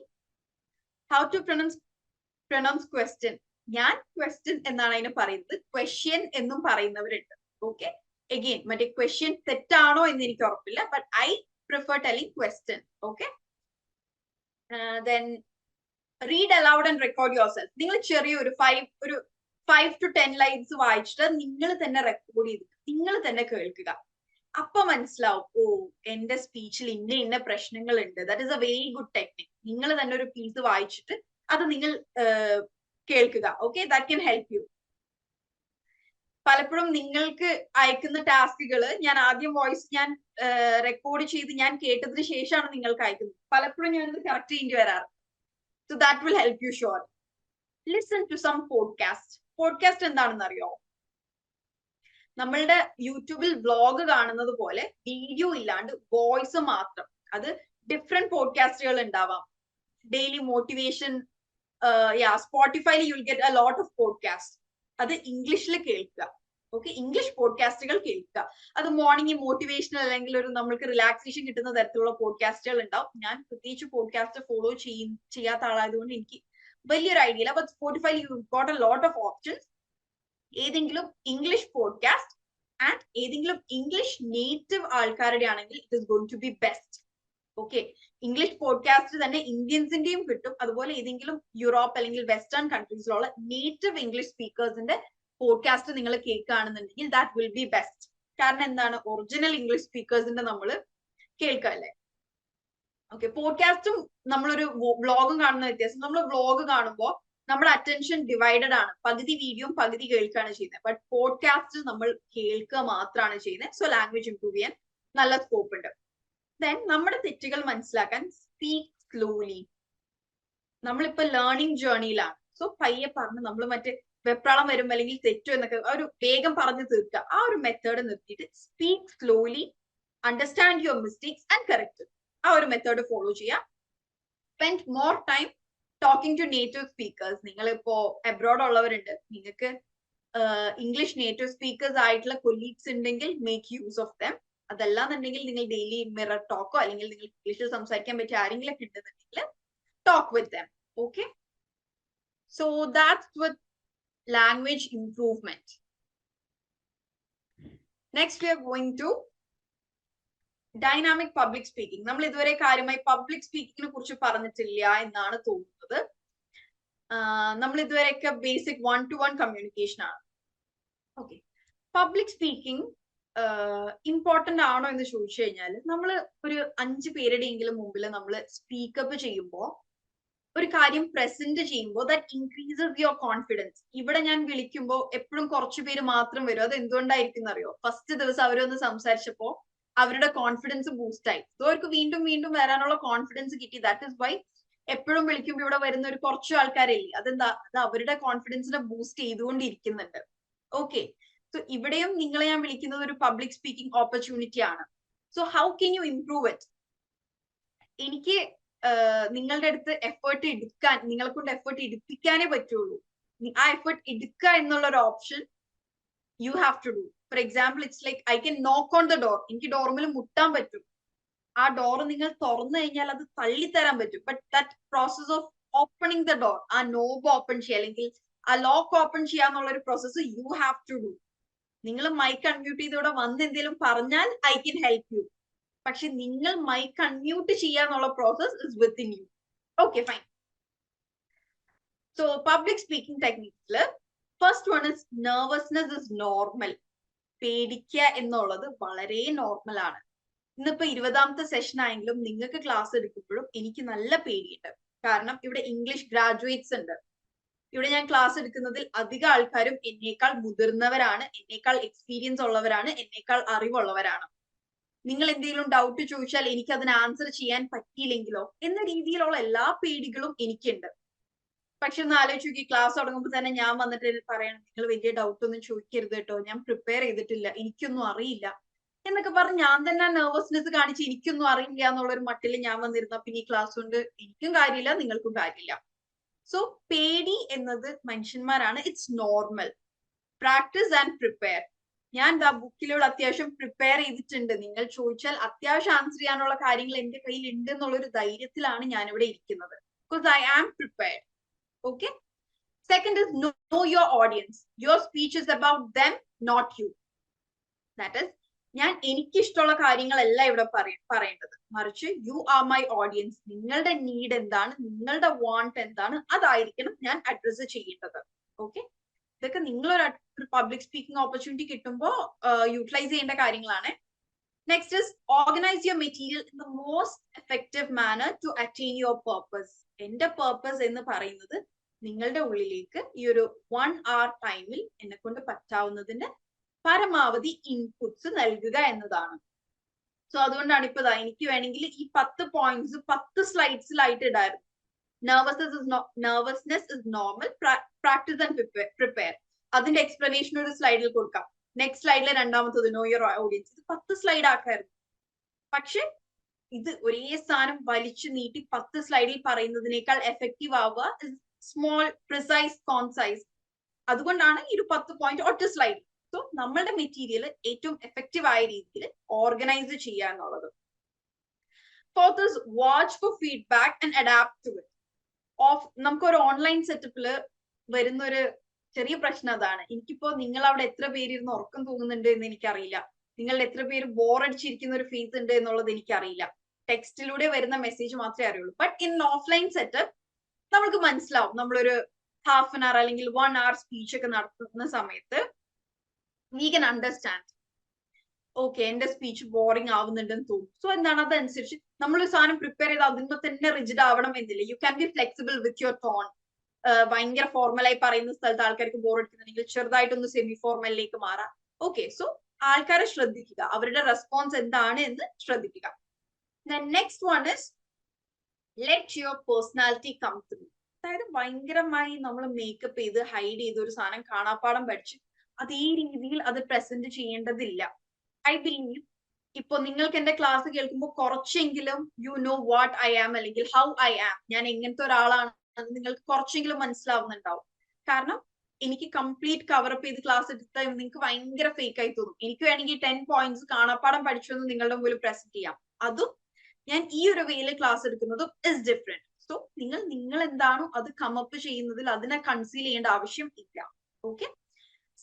ഹൗ ടു പ്രൊനൗൺസ് ക്വസ്റ്റ്യൻ. ഞാൻ ക്വസ്റ്റ്യൻ എന്നാണ് അതിനെ പറയുന്നത്, ക്വസ്റ്റ്യൻ എന്നും പറയുന്നവരുണ്ട്. ഓക്കെ, അഗെയിൻ മറ്റേ ക്വസ്റ്റ്യൻ തെറ്റാണോ എന്ന് എനിക്ക് ഉറപ്പില്ല, but I prefer telling question. Okay, then read allowed and record your self. നിങ്ങൾ ചെറിയൊരു 5 to 10 ലൈൻസ് വായിച്ചിട്ട് നിങ്ങൾ തന്നെ റെക്കോർഡ് ചെയ്ത് നിങ്ങൾ തന്നെ കേൾക്കുക. അപ്പൊ മനസ്സിലാവും, ഓ എന്റെ സ്പീച്ചിൽ ഇന്ന പ്രശ്നങ്ങൾ ഉണ്ട്. That is A very good technique. നിങ്ങൾ തന്നെ ഒരു പീസ് വായിച്ചിട്ട് അത് നിങ്ങൾ കേൾക്കുക. Okay, that can help you. പലപ്പോഴും നിങ്ങൾക്ക് അയക്കുന്ന ടാസ്കുകൾ ഞാൻ ആദ്യം വോയിസ് ഞാൻ റെക്കോർഡ് ചെയ്ത് ഞാൻ കേട്ടതിന് ശേഷമാണ് നിങ്ങൾക്ക് അയക്കുന്നത്. പലപ്പോഴും ഞാനത് കറക്റ്റ് ചെയ്യേണ്ടി വരാറ്. So that will help you sure. Listen to some podcast. Podcast എന്താണെന്ന് അറിയോ? നമ്മളുടെ യൂട്യൂബിൽ വ്ലോഗ് കാണുന്നത് പോലെ വീഡിയോ ഇല്ലാണ്ട് വോയിസ് മാത്രം. അത് ഡിഫറെന്റ് പോഡ്കാസ്റ്റുകൾ ഉണ്ടാവാം. ഡെയിലി മോട്ടിവേഷൻ, സ്പോട്ടിഫൈയിൽ you will get a lot of podcast. അത് ഇംഗ്ലീഷിൽ കേൾക്കുക. ഓക്കെ, ഇംഗ്ലീഷ് പോഡ്കാസ്റ്റുകൾ കേൾക്കുക. അത് മോർണിംഗ് മോട്ടിവേഷണൽ അല്ലെങ്കിൽ ഒരു നമ്മൾക്ക് റിലാക്സേഷൻ കിട്ടുന്ന തരത്തിലുള്ള പോഡ്കാസ്റ്റുകൾ ഉണ്ടാവും. ഞാൻ പ്രത്യേകിച്ച് പോഡ്കാസ്റ്റ് ഫോളോ ചെയ്യാത്ത ആളായതുകൊണ്ട് എനിക്ക് വലിയൊരു ഐഡിയ ഇല്ല. ബട്ട് സ്പോട്ടിഫൈയിൽ you got a lot of options. ഏതെങ്കിലും ഇംഗ്ലീഷ് പോഡ്കാസ്റ്റ് ആൻഡ് ഏതെങ്കിലും ഇംഗ്ലീഷ് നേറ്റീവ് ആൾക്കാരുടെ ആണെങ്കിൽ it is going to be best. Okay, English podcast തന്നെ ഇന്ത്യൻസിന്റെയും കിട്ടും. അതുപോലെ ഏതെങ്കിലും യൂറോപ്പ് അല്ലെങ്കിൽ വെസ്റ്റേൺ കൺട്രീസിലുള്ള നേറ്റീവ് ഇംഗ്ലീഷ് സ്പീക്കേഴ്സിന്റെ പോഡ്കാസ്റ്റ് നിങ്ങൾ കേൾക്കുകയാണെന്നുണ്ടെങ്കിൽ ദാറ്റ് വിൽ ബി ബെസ്റ്റ്. കാരണം എന്താണ്, ഒറിജിനൽ ഇംഗ്ലീഷ് സ്പീക്കേഴ്സിന്റെ നമ്മൾ കേൾക്കല്ലേ. ഓക്കെ, പോഡ്കാസ്റ്റും നമ്മളൊരു വ്ലോഗും കാണുന്ന വ്യത്യാസം. നമ്മൾ വ്ലോഗ് കാണുമ്പോൾ നമ്മുടെ അറ്റൻഷൻ ഡിവൈഡഡ് ആണ്. പകുതി വീഡിയോയും പകുതി കേൾക്കുകയാണ് ചെയ്യുന്നത്. ബട്ട് പോഡ്കാസ്റ്റ് നമ്മൾ കേൾക്കുക മാത്രമാണ് ചെയ്യുന്നത്. സോ ലാംഗ്വേജ് ഇംപ്രൂവ് ചെയ്യാൻ നല്ല സ്കോപ്പ് ഉണ്ട്. ദെൻ നമ്മുടെ തെറ്റുകൾ മനസ്സിലാക്കാൻ സ്പീക്ക് സ്ലോലി. നമ്മളിപ്പോ ലേണിംഗ് ജേർണിയിലാണ്. സോ പയ്യെ പറഞ്ഞ് നമ്മൾ മറ്റേ വെപ്രാളം വരുമ്പോൾ അല്ലെങ്കിൽ തെറ്റോ എന്നൊക്കെ ഒരു വേഗം പറഞ്ഞു തീർക്കുക. ആ ഒരു മെത്തേഡ് നിർത്തിയിട്ട് speak slowly, understand your mistakes and correct. ആ ഒരു മെത്തേഡ് ഫോളോ ചെയ്യാം. Spend more time talking to native speakers. നിങ്ങളിപ്പോ അബ്രോഡ് ഉള്ളവരുണ്ട്, നിങ്ങൾക്ക് ഇംഗ്ലീഷ് നേറ്റീവ് സ്പീക്കേഴ്സ് ആയിട്ടുള്ള കൊലീഗ്സ് ഉണ്ടെങ്കിൽ മേക്ക് യൂസ് ഓഫ് ദം. അതല്ലാന്നുണ്ടെങ്കിൽ നിങ്ങൾ ഡെയിലി മിറർ ടോക്കോ അല്ലെങ്കിൽ നിങ്ങൾ ഇംഗ്ലീഷിൽ സംസാരിക്കാൻ പറ്റിയ ആരെങ്കിലും ഒക്കെ ഉണ്ടെന്നുണ്ടെങ്കിൽ talk with them. Okay, so that's with language improvement. Next we are going to dynamic public speaking. നമ്മൾ ഇതുവരെ കാര്യമായി പബ്ലിക് സ്പീക്കിങ്ങിനെ കുറിച്ച് പറഞ്ഞിട്ടില്ല എന്നാണ് തോന്നുന്നത്. നമ്മൾ ഇതുവരെയൊക്കെ ബേസിക് 1-to-1 കമ്മ്യൂണിക്കേഷൻ ആണ്. ഓക്കെ, പബ്ലിക് സ്പീക്കിംഗ് ഇമ്പോർട്ടന്റ് ആണോ എന്ന് ചോദിച്ചു കഴിഞ്ഞാൽ, നമ്മൾ ഒരു 5 പേരുടെയെങ്കിലും മുമ്പിൽ നമ്മൾ സ്പീക്കപ്പ് ചെയ്യുമ്പോൾ ഒരു കാര്യം പ്രസന്റ് ചെയ്യുമ്പോൾ ദാറ്റ് ഇൻക്രീസസ് യുവർ കോൺഫിഡൻസ്. ഇവിടെ ഞാൻ വിളിക്കുമ്പോൾ എപ്പോഴും കുറച്ചു പേര് മാത്രം വരും. അത് എന്തുകൊണ്ടായിരിക്കും എന്നറിയോ? ഫസ്റ്റ് ദിവസം അവരൊന്ന് സംസാരിച്ചപ്പോ അവരുടെ കോൺഫിഡൻസ് ബൂസ്റ്റ് ആയി. സോ അവർക്ക് വീണ്ടും വീണ്ടും വരാനുള്ള കോൺഫിഡൻസ് കിട്ടി. ദാറ്റ് ഇസ് വൈ എപ്പോഴും വിളിക്കുമ്പോൾ ഇവിടെ വരുന്ന ഒരു കുറച്ചു ആൾക്കാരില്ലേ, അതെന്താ, അത് അവരുടെ കോൺഫിഡൻസിനെ ബൂസ്റ്റ് ചെയ്തുകൊണ്ടിരിക്കുന്നുണ്ട്. ഓക്കെ, സോ ഇവിടെയും നിങ്ങളെ ഞാൻ വിളിക്കുന്നത് ഒരു പബ്ലിക് സ്പീക്കിംഗ് ഓപ്പർച്യൂണിറ്റി ആണ്. So how can you improve it? എനിക്ക് നിങ്ങളുടെ അടുത്ത് എഫേർട്ട് എടുക്കാൻ, നിങ്ങളെ കൊണ്ട് എഫേർട്ട് എടുപ്പിക്കാനേ പറ്റുള്ളൂ. ആ എഫേർട്ട് എടുക്കുക എന്നുള്ള ഒരു option you have to do. For example, it's like I can knock on the door. എനിക്ക് ഡോർമിൽ മുട്ടാൻ പറ്റും. ആ ഡോർ നിങ്ങൾ തുറന്നു കഴിഞ്ഞാൽ അത് തള്ളിത്തരാൻ പറ്റും. But that process of opening the door, ആ നോബ് ഓപ്പൺ ചെയ്യുക അല്ലെങ്കിൽ ആ ലോക്ക് ഓപ്പൺ ചെയ്യാന്നുള്ള ഒരു process you have to do. നിങ്ങൾ മൈക്ക് അൺമ്യൂട്ട് ചെയ്ത് ഇവിടെ വന്ന് എന്തെങ്കിലും പറഞ്ഞാൽ ഐ കെൻ ഹെൽപ്പ് യു. പക്ഷെ നിങ്ങൾ മൈക്ക് അൺമ്യൂട്ട് ചെയ്യാന്നുള്ള process is within you. Okay, fine. So public speaking ടെക്നിക്സില് first one is nervousness is normal. പേടിക്കുക എന്നുള്ളത് വളരെ നോർമൽ ആണ്. ഇന്നിപ്പോ 20ാമത്തെ സെഷൻ ആയെങ്കിലും നിങ്ങൾക്ക് ക്ലാസ് എടുക്കുമ്പോഴും എനിക്ക് നല്ല പേടിയുണ്ട്. കാരണം ഇവിടെ ഇംഗ്ലീഷ് ഗ്രാജുവേറ്റ്സ് ഉണ്ട്. ഇവിടെ ഞാൻ ക്ലാസ് എടുക്കുന്നതിൽ അധികം ആൾക്കാരും എന്നേക്കാൾ മുതിർന്നവരാണ്, എന്നേക്കാൾ എക്സ്പീരിയൻസ് ഉള്ളവരാണ്, എന്നേക്കാൾ അറിവുള്ളവരാണ്. നിങ്ങൾ എന്തെങ്കിലും ഡൗട്ട് ചോദിച്ചാൽ എനിക്ക് അതിന് ആൻസർ ചെയ്യാൻ പറ്റിയില്ലെങ്കിലോ എന്ന രീതിയിലുള്ള എല്ലാ പേടികളും എനിക്കുണ്ട്. പക്ഷെ ഒന്ന് ആലോചിച്ച് നോക്കി, ക്ലാസ് തുടങ്ങുമ്പോൾ തന്നെ ഞാൻ വന്നിട്ട് പറയണം, നിങ്ങൾ വലിയ ഡൗട്ട് ഒന്നും ചോദിക്കരുത് കേട്ടോ, ഞാൻ പ്രിപ്പയർ ചെയ്തിട്ടില്ല, എനിക്കൊന്നും അറിയില്ല എന്നൊക്കെ പറഞ്ഞ് ഞാൻ തന്നെ നെർവസ്നെസ് കാണിച്ച് എനിക്കൊന്നും അറിയില്ല എന്നുള്ള ഒരു മട്ടിൽ ഞാൻ വന്നിരുന്ന പിന്നെ ഈ ക്ലാസ് കൊണ്ട് എനിക്കും കാര്യമില്ല, നിങ്ങൾക്കും കാര്യമില്ല. സോ പേടി എന്നത് മനുഷ്യന്മാരാണ്, it's normal. Practice and prepare. ഞാൻ ബുക്കിലൂടെ അത്യാവശ്യം പ്രിപ്പയർ ചെയ്തിട്ടുണ്ട്. നിങ്ങൾ ചോദിച്ചാൽ അത്യാവശ്യം ആൻസർ ചെയ്യാനുള്ള കാര്യങ്ങൾ എന്റെ കയ്യിൽ ഉണ്ട് എന്നുള്ളൊരു ധൈര്യത്തിലാണ് ഞാൻ ഇവിടെ ഇരിക്കുന്നത്. Because I am prepared. Okay. Second is know your audience. Your speech is about them, not you. That is, ഞാൻ എനിക്കിഷ്ടമുള്ള കാര്യങ്ങളല്ല ഇവിടെ പറയേണ്ടത്, മറിച്ച് യു ആർ മൈ ഓഡിയൻസ്. നിങ്ങളുടെ നീഡ് എന്താണ്, നിങ്ങളുടെ വാണ്ട് എന്താണ്, അതായിരിക്കണം ഞാൻ അഡ്രസ് ചെയ്യേണ്ടത്. ഓക്കെ, ഇതൊക്കെ നിങ്ങളൊരു പബ്ലിക് സ്പീക്കിംഗ് ഓപ്പർച്യൂണിറ്റി കിട്ടുമ്പോൾ യൂട്ടിലൈസ് ചെയ്യേണ്ട കാര്യങ്ങളാണ്. Next is organise your material in the most effective manner to attain your purpose. എന്റെ പേർപ്പസ് എന്ന് പറയുന്നത് നിങ്ങളുടെ ഉള്ളിലേക്ക് ഈ ഒരു 1 hour ടൈമിൽ എന്നെ കൊണ്ട് പറ്റാവുന്നതിന്റെ പരമാവധി ഇൻപുട്സ് നൽകുക എന്നതാണ്. സോ അതുകൊണ്ടാണ് ഇപ്പൊ എനിക്ക് വേണമെങ്കിൽ ഈ 10 points 10 സ്ലൈഡ്സിലായിട്ട് ഇടായിരുന്നു. nervousness is normal, practice and prepare. അതിന്റെ എക്സ്പ്ലനേഷൻ ഒരു സ്ലൈഡിൽ കൊടുക്കാം. നെക്സ്റ്റ് സ്ലൈഡിലെ രണ്ടാമത്തത് know your audience. ഇത് 10 സ്ലൈഡ് ആക്കായിരുന്നു. പക്ഷെ ഇത് ഒരേ സാധനം വലിച്ചു നീട്ടി 10 സ്ലൈഡിൽ പറയുന്നതിനേക്കാൾ എഫക്റ്റീവ് ആവുക സ്മോൾ, പ്രിസൈസ്, കോൺസൈസ്. അതുകൊണ്ടാണ് ഈ ഒരു 10 പോയിന്റ് ഒറ്റ സ്ലൈഡ്. സോ നമ്മളുടെ മെറ്റീരിയൽ ഏറ്റവും എഫക്റ്റീവ് ആയ രീതിയിൽ ഓർഗനൈസ് ചെയ്യുക എന്നുള്ളത്. Fourth is watch for feedback and adapt to it. നമുക്കൊരു ഓൺലൈൻ സെറ്റപ്പില് വരുന്ന ഒരു ചെറിയ പ്രശ്നം അതാണ്. എനിക്കിപ്പോ നിങ്ങൾ അവിടെ എത്ര പേര് ഇരുന്ന് ഉറക്കം തൂങ്ങുന്നുണ്ട് എന്ന് എനിക്കറിയില്ല. നിങ്ങളുടെ എത്ര പേര് ബോറടിച്ചിരിക്കുന്ന ഒരു ഫേസ് ഉണ്ട് എന്നുള്ളത് എനിക്കറിയില്ല. ടെക്സ്റ്റിലൂടെ വരുന്ന മെസ്സേജ് മാത്രമേ അറിയുള്ളൂ. ബട്ട് ഇൻ ഓഫ്ലൈൻ സെറ്റപ്പ് നമ്മൾക്ക് മനസ്സിലാവും. നമ്മളൊരു ഹാഫ് ആൻ അവർ അല്ലെങ്കിൽ 1 hour സ്പീച്ച് ഒക്കെ നടത്തുന്ന സമയത്ത് വി കൻ അണ്ടർസ്റ്റാൻഡ്, ഓക്കെ എന്റെ സ്പീച്ച് ബോറിംഗ് ആവുന്നുണ്ടെന്ന് തോന്നും. സോ എന്താണ്, അതനുസരിച്ച് നമ്മളൊരു സാധനം പ്രിപ്പയർ ചെയ്ത് അതിന് തന്നെ റിജിഡ് ആവണം എന്നില്ല. You can be flexible with your tone. ഭയങ്കര ഫോർമലായി പറയുന്ന സ്ഥലത്ത് ആൾക്കാർക്ക് ബോർ അടിക്കുന്നുണ്ടെങ്കിൽ ചെറുതായിട്ടൊന്ന് സെമി ഫോർമലിലേക്ക് മാറാം. ഓക്കെ, സോ ആൾക്കാരെ ശ്രദ്ധിക്കുക, അവരുടെ റെസ്പോൺസ് എന്താണ് എന്ന് ശ്രദ്ധിക്കുക. Next one is let your personality come through. അതായത് ഭയങ്കരമായി നമ്മൾ മേക്കപ്പ് ചെയ്ത് ഹൈഡ് ചെയ്ത് ഒരു സാധനം കാണാപ്പാടം പഠിച്ച് അതേ രീതിയിൽ അത് പ്രസന്റ് ചെയ്യേണ്ടതില്ല. ഐ ബിലീവ് ഇപ്പൊ നിങ്ങൾക്ക് എന്റെ ക്ലാസ് കേൾക്കുമ്പോൾ കുറച്ചെങ്കിലും you know what I am അല്ലെങ്കിൽ ഹൗ ഐ ആം, ഞാൻ എങ്ങനത്തെ ഒരാളാണ് നിങ്ങൾക്ക് കുറച്ചെങ്കിലും മനസ്സിലാവുന്നുണ്ടാവും. കാരണം എനിക്ക് കംപ്ലീറ്റ് കവറപ്പ് ചെയ്ത് ക്ലാസ് എടുത്താൽ നിങ്ങൾക്ക് ഭയങ്കര ഫേക്ക് ആയി തോന്നും. എനിക്ക് വേണമെങ്കിൽ 10 പോയിന്റ്സ് കാണാപ്പാടം പഠിച്ചു എന്ന് നിങ്ങളുടെ മുമ്പിൽ പ്രസന്റ് ചെയ്യാം. അതും ഞാൻ ഈ ഒരു വേയിൽ ക്ലാസ് എടുക്കുന്നതും ഇസ് ഡിഫറെന്റ്. സോ നിങ്ങൾ എന്താണോ അത് കമപ്പ് ചെയ്യുന്നതിൽ അതിനെ കൺസീൽ ചെയ്യേണ്ട ആവശ്യം ഇല്ല. Okay.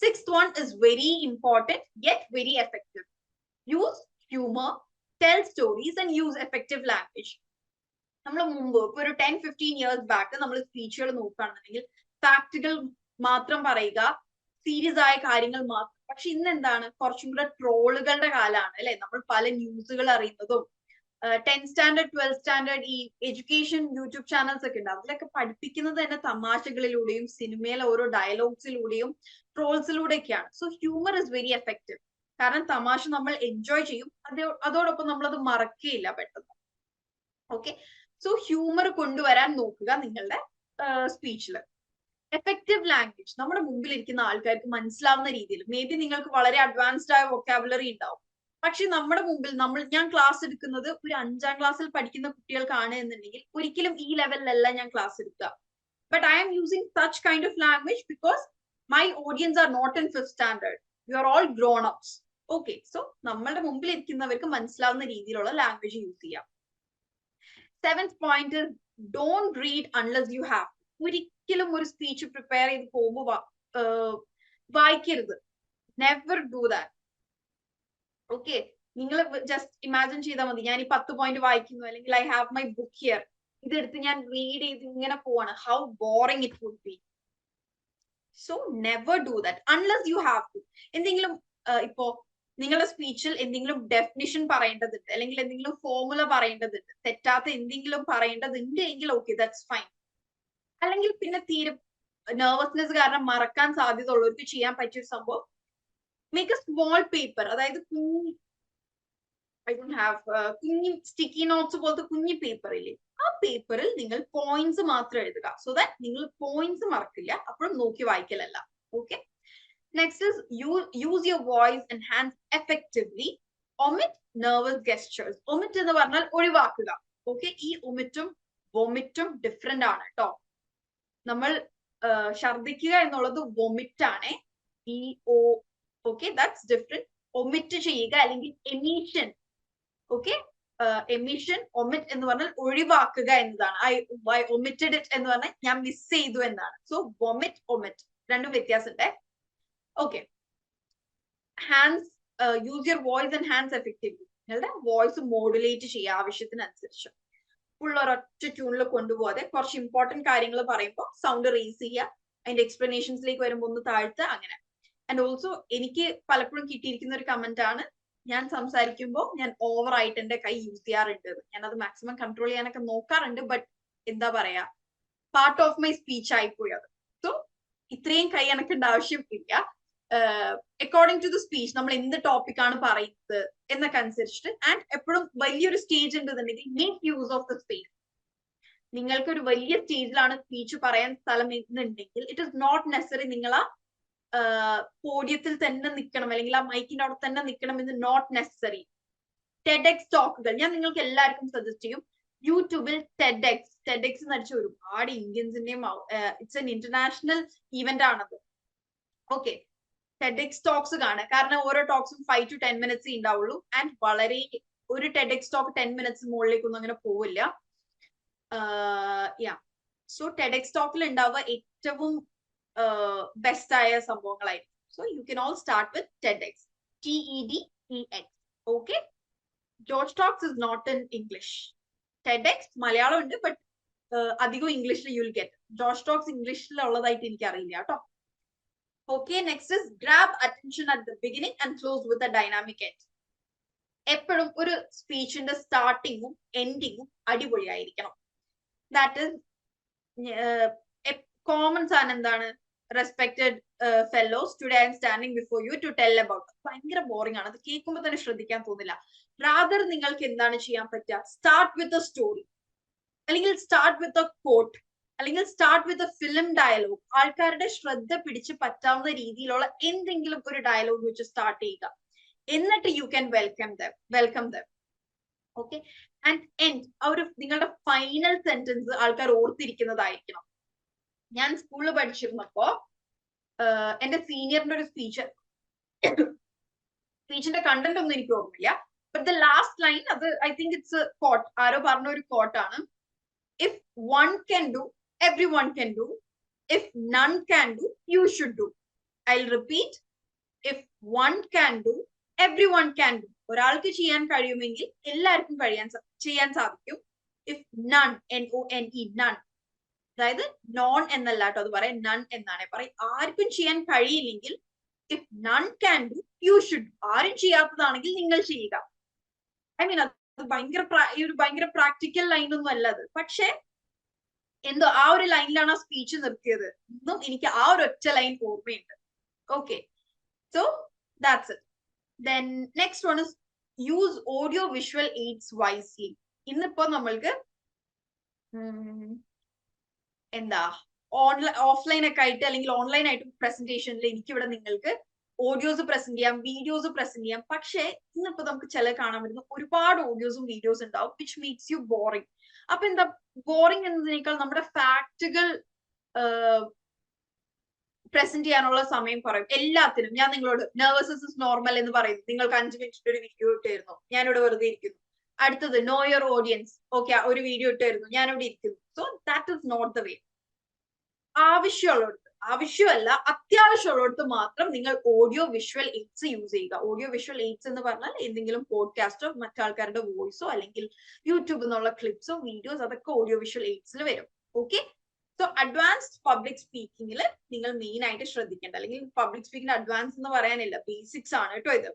Sixth one is very important yet very effective. Use humour, tell stories and use effective language. നമ്മൾ മുമ്പ് ഇപ്പൊ ഒരു 10-15 years ബാക്ക് നമ്മൾ സ്പീച്ചുകൾ നോക്കുകയാണെന്നുണ്ടെങ്കിൽ ഫാക്ടുകൾ മാത്രം പറയുക, സീരിയസ് ആയ കാര്യങ്ങൾ മാത്രം. പക്ഷെ ഇന്ന് എന്താണ്, കുറച്ചും കൂടെ ട്രോളുകളുടെ കാലമാണ് അല്ലെ. നമ്മൾ പല ന്യൂസുകൾ അറിയുന്നതും 10th സ്റ്റാൻഡേർഡ് 12th സ്റ്റാൻഡേർഡ് ഈ എഡ്യൂക്കേഷൻ യൂട്യൂബ് ചാനൽസ് ഒക്കെ ഉണ്ട്. അതിലൊക്കെ പഠിപ്പിക്കുന്നത് തന്നെ തമാശകളിലൂടെയും സിനിമയിലെ ഓരോ ഡയലോഗ്സിലൂടെയും ട്രോൾസിലൂടെയൊക്കെയാണ്. So humour is very effective. കാരണം തമാശ നമ്മൾ എൻജോയ് ചെയ്യും, അതോടൊപ്പം നമ്മളത് മറക്കുകയില്ല പെട്ടെന്ന്. ഓക്കെ, സോ ഹ്യൂമർ കൊണ്ടുവരാൻ നോക്കുക നിങ്ങളുടെ സ്പീച്ചിൽ. എഫക്റ്റീവ് ലാംഗ്വേജ്, നമ്മുടെ മുമ്പിൽ ഇരിക്കുന്ന ആൾക്കാർക്ക് മനസ്സിലാവുന്ന രീതിയിൽ. മേ ബി നിങ്ങൾക്ക് വളരെ അഡ്വാൻസ്ഡ് ആയ വൊക്കാബുലറി ഉണ്ടാവും, പക്ഷെ നമ്മുടെ മുമ്പിൽ ഞാൻ ക്ലാസ് എടുക്കുന്നത് ഒരു 5ാം ക്ലാസ്സിൽ പഠിക്കുന്ന കുട്ടികൾക്കാണ് എന്നുണ്ടെങ്കിൽ ഒരിക്കലും ഈ ലെവലിലല്ല ഞാൻ ക്ലാസ് എടുക്കുക. But I am using such kind of language because my audience are not in 5th standard, you are all grown ups. Okay, so നമ്മളുടെ മുമ്പിൽ ഇരിക്കുന്നവർക്ക് മനസ്സിലാവുന്ന രീതിയിലുള്ള ലാംഗ്വേജ് യൂസ് ചെയ്യാം. 7th point is don't read unless you have. ഒരിക്കലും ഒരു സ്പീച്ച് പ്രിപ്പയർ ചെയ്ത് പോകുമ്പോൾ വായിക്കരുത്. Never do that. ഓക്കെ, നിങ്ങൾ ജസ്റ്റ് ഇമാജിൻ ചെയ്താൽ മതി, ഞാൻ ഈ 10 പോയിന്റ് വായിക്കുന്നു, അല്ലെങ്കിൽ I have my book here, ഇതെടുത്ത് ഞാൻ റീഡ് ചെയ്ത് ഇങ്ങനെ പോവാണ്. How boring it would be. So never do that unless you have to. എന്തെങ്കിലും ഇപ്പോ നിങ്ങളുടെ സ്പീച്ചിൽ എന്തെങ്കിലും ഡെഫിനിഷൻ പറയേണ്ടതുണ്ട്, അല്ലെങ്കിൽ എന്തെങ്കിലും ഫോർമുല പറയേണ്ടതുണ്ട്, തെറ്റാത്ത എന്തെങ്കിലും പറയേണ്ടതുണ്ട് എങ്കിൽ ഓക്കെ, ദാറ്റ്സ് ഫൈൻ. അല്ലെങ്കിൽ പിന്നെ തീരെ നെർവസ്നെസ് കാരണം മറക്കാൻ സാധ്യത ഉള്ളവർക്ക് ചെയ്യാൻ പറ്റിയൊരു സംഭവം, മേക്ക് എ സ്മോൾ പേപ്പർ. അതായത് കുഞ്ഞി സ്റ്റിക്കി നോട്ട്സ് പോലത്തെ കുഞ്ഞി പേപ്പർ ഇല്ലേ, ആ പേപ്പറിൽ നിങ്ങൾ പോയിന്റ്സ് മാത്രം എഴുതുക. സോ ദാറ്റ് നിങ്ങൾ പോയിന്റ്സ് മറക്കില്ല, അപ്പോഴും നോക്കി വായിക്കലല്ല. Okay, next is use your voice and hands effectively. Omit nervous gestures. Omit എന്ന് പറഞ്ഞാൽ ഒഴിവാക്കുക. ഓക്കെ, ഈ ഒമിറ്റും വൊമിറ്റും ഡിഫറെന്റ് ആണ് കേട്ടോ. നമ്മൾ ഛർദിക്കുക എന്നുള്ളത് വൊമിറ്റ് ആണ്, ഓക്കെ, ദാറ്റ്സ് ഡിഫറെന്റ്. ഒമിറ്റ് ചെയ്യുക അല്ലെങ്കിൽ എമീഷൻ. ഓക്കെ, എമിഷൻ, ഒമിറ്റ് എന്ന് പറഞ്ഞാൽ ഒഴിവാക്കുക എന്നതാണ്. ഐ ഒമിറ്റഡ് ഇറ്റ് എന്ന് പറഞ്ഞാൽ ഞാൻ മിസ് ചെയ്തു എന്നാണ്. സോ വൊമിറ്റ്, ഒമിറ്റ് രണ്ടും വ്യത്യാസമുണ്ട്. Okay, hands, use your voice and hands effectively. നിങ്ങളുടെ വോയിസ് മോഡുലേറ്റ് ചെയ്യുക ആവശ്യത്തിനനുസരിച്ച്. ഫുൾ ഒരൊറ്റ ട്യൂണിൽ കൊണ്ടുപോകാതെ കുറച്ച് ഇമ്പോർട്ടന്റ് കാര്യങ്ങൾ പറയുമ്പോൾ സൗണ്ട് റേസ് ചെയ്യുക, അതിന്റെ എക്സ്പ്ലനേഷൻസിലേക്ക് വരുമ്പോൾ ഒന്ന് താഴ്ത്തുക, അങ്ങനെ. ആൻഡ് ഓൾസോ എനിക്ക് പലപ്പോഴും കിട്ടിയിരിക്കുന്ന ഒരു കമന്റ് ആണ്, ഞാൻ സംസാരിക്കുമ്പോൾ ഞാൻ ഓവർ ആയിട്ട് എന്റെ കൈ യൂസ് ചെയ്യാറുണ്ട്. ഞാൻ അത് മാക്സിമം കൺട്രോൾ ചെയ്യാനൊക്കെ നോക്കാറുണ്ട്, ബട്ട് എന്താ പറയാ, പാർട്ട് ഓഫ് മൈ സ്പീച്ച് ആയിപ്പോയി അത്. സോ ഇത്രയും കൈ അനക്കേണ്ട ആവശ്യം ഇല്ല. അക്കോർഡിംഗ് ടു ദ സ്പീച്ച് നമ്മൾ എന്ത് ടോപ്പിക് ആണ് പറയുന്നത് എന്നൊക്കെ അനുസരിച്ചിട്ട്. ആൻഡ് എപ്പോഴും വലിയൊരു സ്റ്റേജ് ഉണ്ടെന്നുണ്ടെങ്കിൽ make use of the space. നിങ്ങൾക്ക് ഒരു വലിയ സ്റ്റേജിലാണ് സ്പീച്ച് പറയാൻ സ്ഥലം എന്നുണ്ടെങ്കിൽ ഇറ്റ് ഇസ് നോട്ട് നെസറി നിങ്ങൾ ആ പോഡിയത്തിൽ തന്നെ നിൽക്കണം, അല്ലെങ്കിൽ ആ മൈക്കിന്റെ അവിടെ തന്നെ നിൽക്കണം എന്ന് നോട്ട് നെസറി. ടെഡെക്സ് ടോക്കുകൾ ഞാൻ നിങ്ങൾക്ക് എല്ലാവർക്കും സജസ്റ്റ് ചെയ്യും. യൂട്യൂബിൽ ടെഡെക്സ് നടിച്ച ഒരുപാട് ഇന്ത്യൻസിന്റെയും ഇറ്റ്സ് എൻ ഇന്റർനാഷണൽ ഇവന്റ് ആണത്. ഓക്കെ, ടെഡെക്സ് ടോക്സ് കാണുക. കാരണം ഓരോ ടോക്സും 5 to 10 minutes ഉണ്ടാവുള്ളൂ. ആൻഡ് വളരെ ഒരു ടെഡെക്സ് ടോക്ക് 10 minutes മുകളിലേക്കൊന്നും അങ്ങനെ പോവില്ല. സോ ടെഡെക്സ് ടോക്കിൽ ഉണ്ടാവുക ഏറ്റവും ബെസ്റ്റ് ആയ സംഭവങ്ങളായിരിക്കും. So you can all start with TEDx, TEDx. Okay, George talks is not in English. TEDx Malayalam ഉണ്ട്, ബട്ട് അധികം ഇംഗ്ലീഷിൽ you will get. George talks ഇംഗ്ലീഷിൽ ഉള്ളതായിട്ട് എനിക്ക് അറിയില്ല കേട്ടോ. Okay, next is grab attention at the beginning and close with a dynamic end. എപ്പോഴും ഒരു സ്പീച്ചിന്റെ സ്റ്റാർട്ടിങ്ങും എൻഡിങ്ങും അടിപൊളിയായിരിക്കണം. ദാറ്റ് ഇസ് കോമൺ സാധനം എന്താണ്, respected fellows, today I am standing before you to tell about. ഭയങ്കര ബോറിംഗ് ആണ്, അത് കേൾക്കുമ്പോൾ തന്നെ ശ്രദ്ധിക്കാൻ തോന്നില്ല. റാദർ നിങ്ങൾക്ക് എന്താണ് ചെയ്യാൻ പറ്റുക, സ്റ്റാർട്ട് വിത്ത് എ സ്റ്റോറി, അല്ലെങ്കിൽ സ്റ്റാർട്ട് വിത്ത് എ കോട്ട്, അല്ലെങ്കിൽ start with a film dialogue. ആൾക്കാരുടെ ശ്രദ്ധ പിടിച്ച് പറ്റാവുന്ന രീതിയിലുള്ള എന്തെങ്കിലും ഒരു ഡയലോഗ് വെച്ച് സ്റ്റാർട്ട് ചെയ്യുക. എന്നിട്ട് you can welcome dum. Okay, and end ആ ഒരു നിങ്ങളുടെ ഫൈനൽ സെന്റൻസ് ആൾക്കാർ ഓർത്തിരിക്കുന്നതായിരിക്കണം. ഞാൻ സ്കൂളിൽ പഠിച്ചിരുന്നപ്പോ എന്റെ സീനിയറിന്റെ ഒരു സ്പീച്ചിന്റെ കണ്ടന്റ് ഒന്നും എനിക്ക് ഓർമ്മയില്ല, ബട്ട് ദ ലാസ്റ്റ് ലൈൻ അത് ഐ തിങ്ക് ഇറ്റ്സ് കോട്ട്, ആരോ പറഞ്ഞ ഒരു കോട്ടാണ്. If one can do, everyone can do. If none can do, you should do. I'll repeat. If one can do, everyone can do. ഒരാൾക്ക് ചെയ്യാൻ കഴിയുമെങ്കിൽ എല്ലാവർക്കും ചെയ്യാൻ സാധിക്കും. If none, NONE, none, അതായത് നോൺ എന്നല്ല കേട്ടോ അത് പറയാം, നൺ എന്നാണ് പറയും. ആർക്കും ചെയ്യാൻ കഴിയില്ലെങ്കിൽ if none can do, you should. ആരും ചെയ്യാത്തതാണെങ്കിൽ നിങ്ങൾ ചെയ്യുക. ഐ മീൻ ഭയങ്കര പ്രാക്ടിക്കൽ ലൈനൊന്നും അല്ല അത്. പക്ഷെ എന്തോ ആ ഒരു ലൈനിലാണ് ആ സ്പീച്ച് നിർത്തിയത്. ഇന്നും എനിക്ക് ആ ഒരു ഒറ്റ ലൈൻ ഓർമ്മയുണ്ട്. Okay, so that's it. Then next one is use audio visual AIDS wisely. ഇന്നിപ്പോ നമ്മൾക്ക് എന്താ ഓഫ്ലൈൻ ഒക്കെ ആയിട്ട് അല്ലെങ്കിൽ ഓൺലൈൻ ആയിട്ട് പ്രസന്റേഷനിൽ എനിക്കിവിടെ നിങ്ങൾക്ക് ഓഡിയോസ് പ്രസന്റ് ചെയ്യാം, വീഡിയോസ് പ്രസന്റ് ചെയ്യാം. പക്ഷേ ഇന്നിപ്പോ നമുക്ക് ചില കാണാൻ പറ്റുന്ന ഒരുപാട് ഓഡിയോസും വീഡിയോസ് ഉണ്ടാവും വിച്ച് മേക്സ് യു ബോറിംഗ്. അപ്പൊ എന്താ, ബോറിംഗ് എന്നതിനേക്കാൾ നമ്മുടെ ഫാക്ടുകൾ പ്രസന്റ് ചെയ്യാനുള്ള സമയം പറയും എല്ലാത്തിനും. ഞാൻ നിങ്ങളോട് നെർവസ് ഇസ് നോർമൽ എന്ന് പറയുന്നു, നിങ്ങൾക്ക് 5 മിനിറ്റ് ഒരു വീഡിയോ ഇട്ടായിരുന്നു, ഞാനിവിടെ വെറുതെ ഇരിക്കുന്നു. അടുത്തത് നോ യുവർ ഓഡിയൻസ്, ഓക്കെ, ഒരു വീഡിയോ ഇട്ടായിരുന്നു, ഞാനിവിടെ ഇരിക്കുന്നു. So that is not the way. ആവശ്യമല്ല അത്യാവശ്യമുള്ളിടത്ത് മാത്രം നിങ്ങൾ ഓഡിയോ വിഷ്വൽ എയ്ഡ്സ് യൂസ് ചെയ്യുക. ഓഡിയോ വിഷ്വൽ എയ്ഡ്സ് എന്ന് പറഞ്ഞാൽ എന്തെങ്കിലും പോഡ്കാസ്റ്റോ മറ്റാൾക്കാരുടെ വോയിസോ അല്ലെങ്കിൽ യൂട്യൂബിൽ നിന്നുള്ള ക്ലിപ്സോ വീഡിയോസ്, അതൊക്കെ ഓഡിയോ വിഷ്വൽ എയ്ഡ്സിൽ വരും. ഓക്കെ, സോ അഡ്വാൻസ്ഡ് പബ്ലിക് സ്പീക്കിംഗിൽ നിങ്ങൾ മെയിൻ ആയിട്ട് ശ്രദ്ധിക്കേണ്ട, അല്ലെങ്കിൽ പബ്ലിക് സ്പീക്കിംഗ് അഡ്വാൻസ് എന്ന് പറയാനില്ല, ബേസിക്സ് ആണ് കേട്ടോ ഇത്.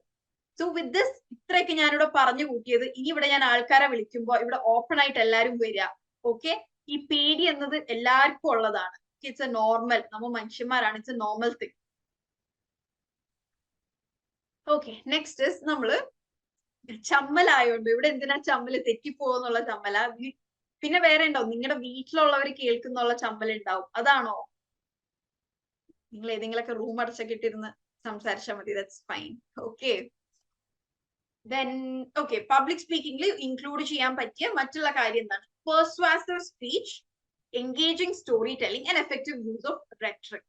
സോ വിത്ത് ദിസ് ഇത്രയൊക്കെ ഞാനിവിടെ പറഞ്ഞു കൂട്ടിയത്. ഇനി ഇവിടെ ഞാൻ ആൾക്കാരെ വിളിക്കുമ്പോൾ ഇവിടെ ഓപ്പൺ ആയിട്ട് എല്ലാവരും വരിക. ഓക്കെ, ഈ പേടി എന്നത് എല്ലാവർക്കും ഉള്ളതാണ്. ഇറ്റ്സ് എ നോർമൽ, നമ്മൾ മനുഷ്യന്മാരാണ്, it's a normal thing. Okay, next is നമ്മള് ചമ്മലായോണ്ട് ഇവിടെ എന്തിനാ ചമ്മല്, തെറ്റിപ്പോന്നുള്ള ചമ്മല. പിന്നെ വേറെ ഉണ്ടോ, നിങ്ങളുടെ വീട്ടിലുള്ളവർ കേൾക്കുന്നുള്ള ചമ്മൽ ഉണ്ടാവും, അതാണോ? നിങ്ങൾ ഏതെങ്കിലുമൊക്കെ റൂം അടച്ചൊക്കെ ഇട്ടിരുന്ന് സംസാരിച്ചാൽ മതി, that's fine. Okay, then okay, public സ്പീക്കിംഗിൽ ഇൻക്ലൂഡ് ചെയ്യാൻ പറ്റിയ മറ്റുള്ള കാര്യം എന്താണ്? Persuasive speech, engaging storytelling and effective use of rhetoric.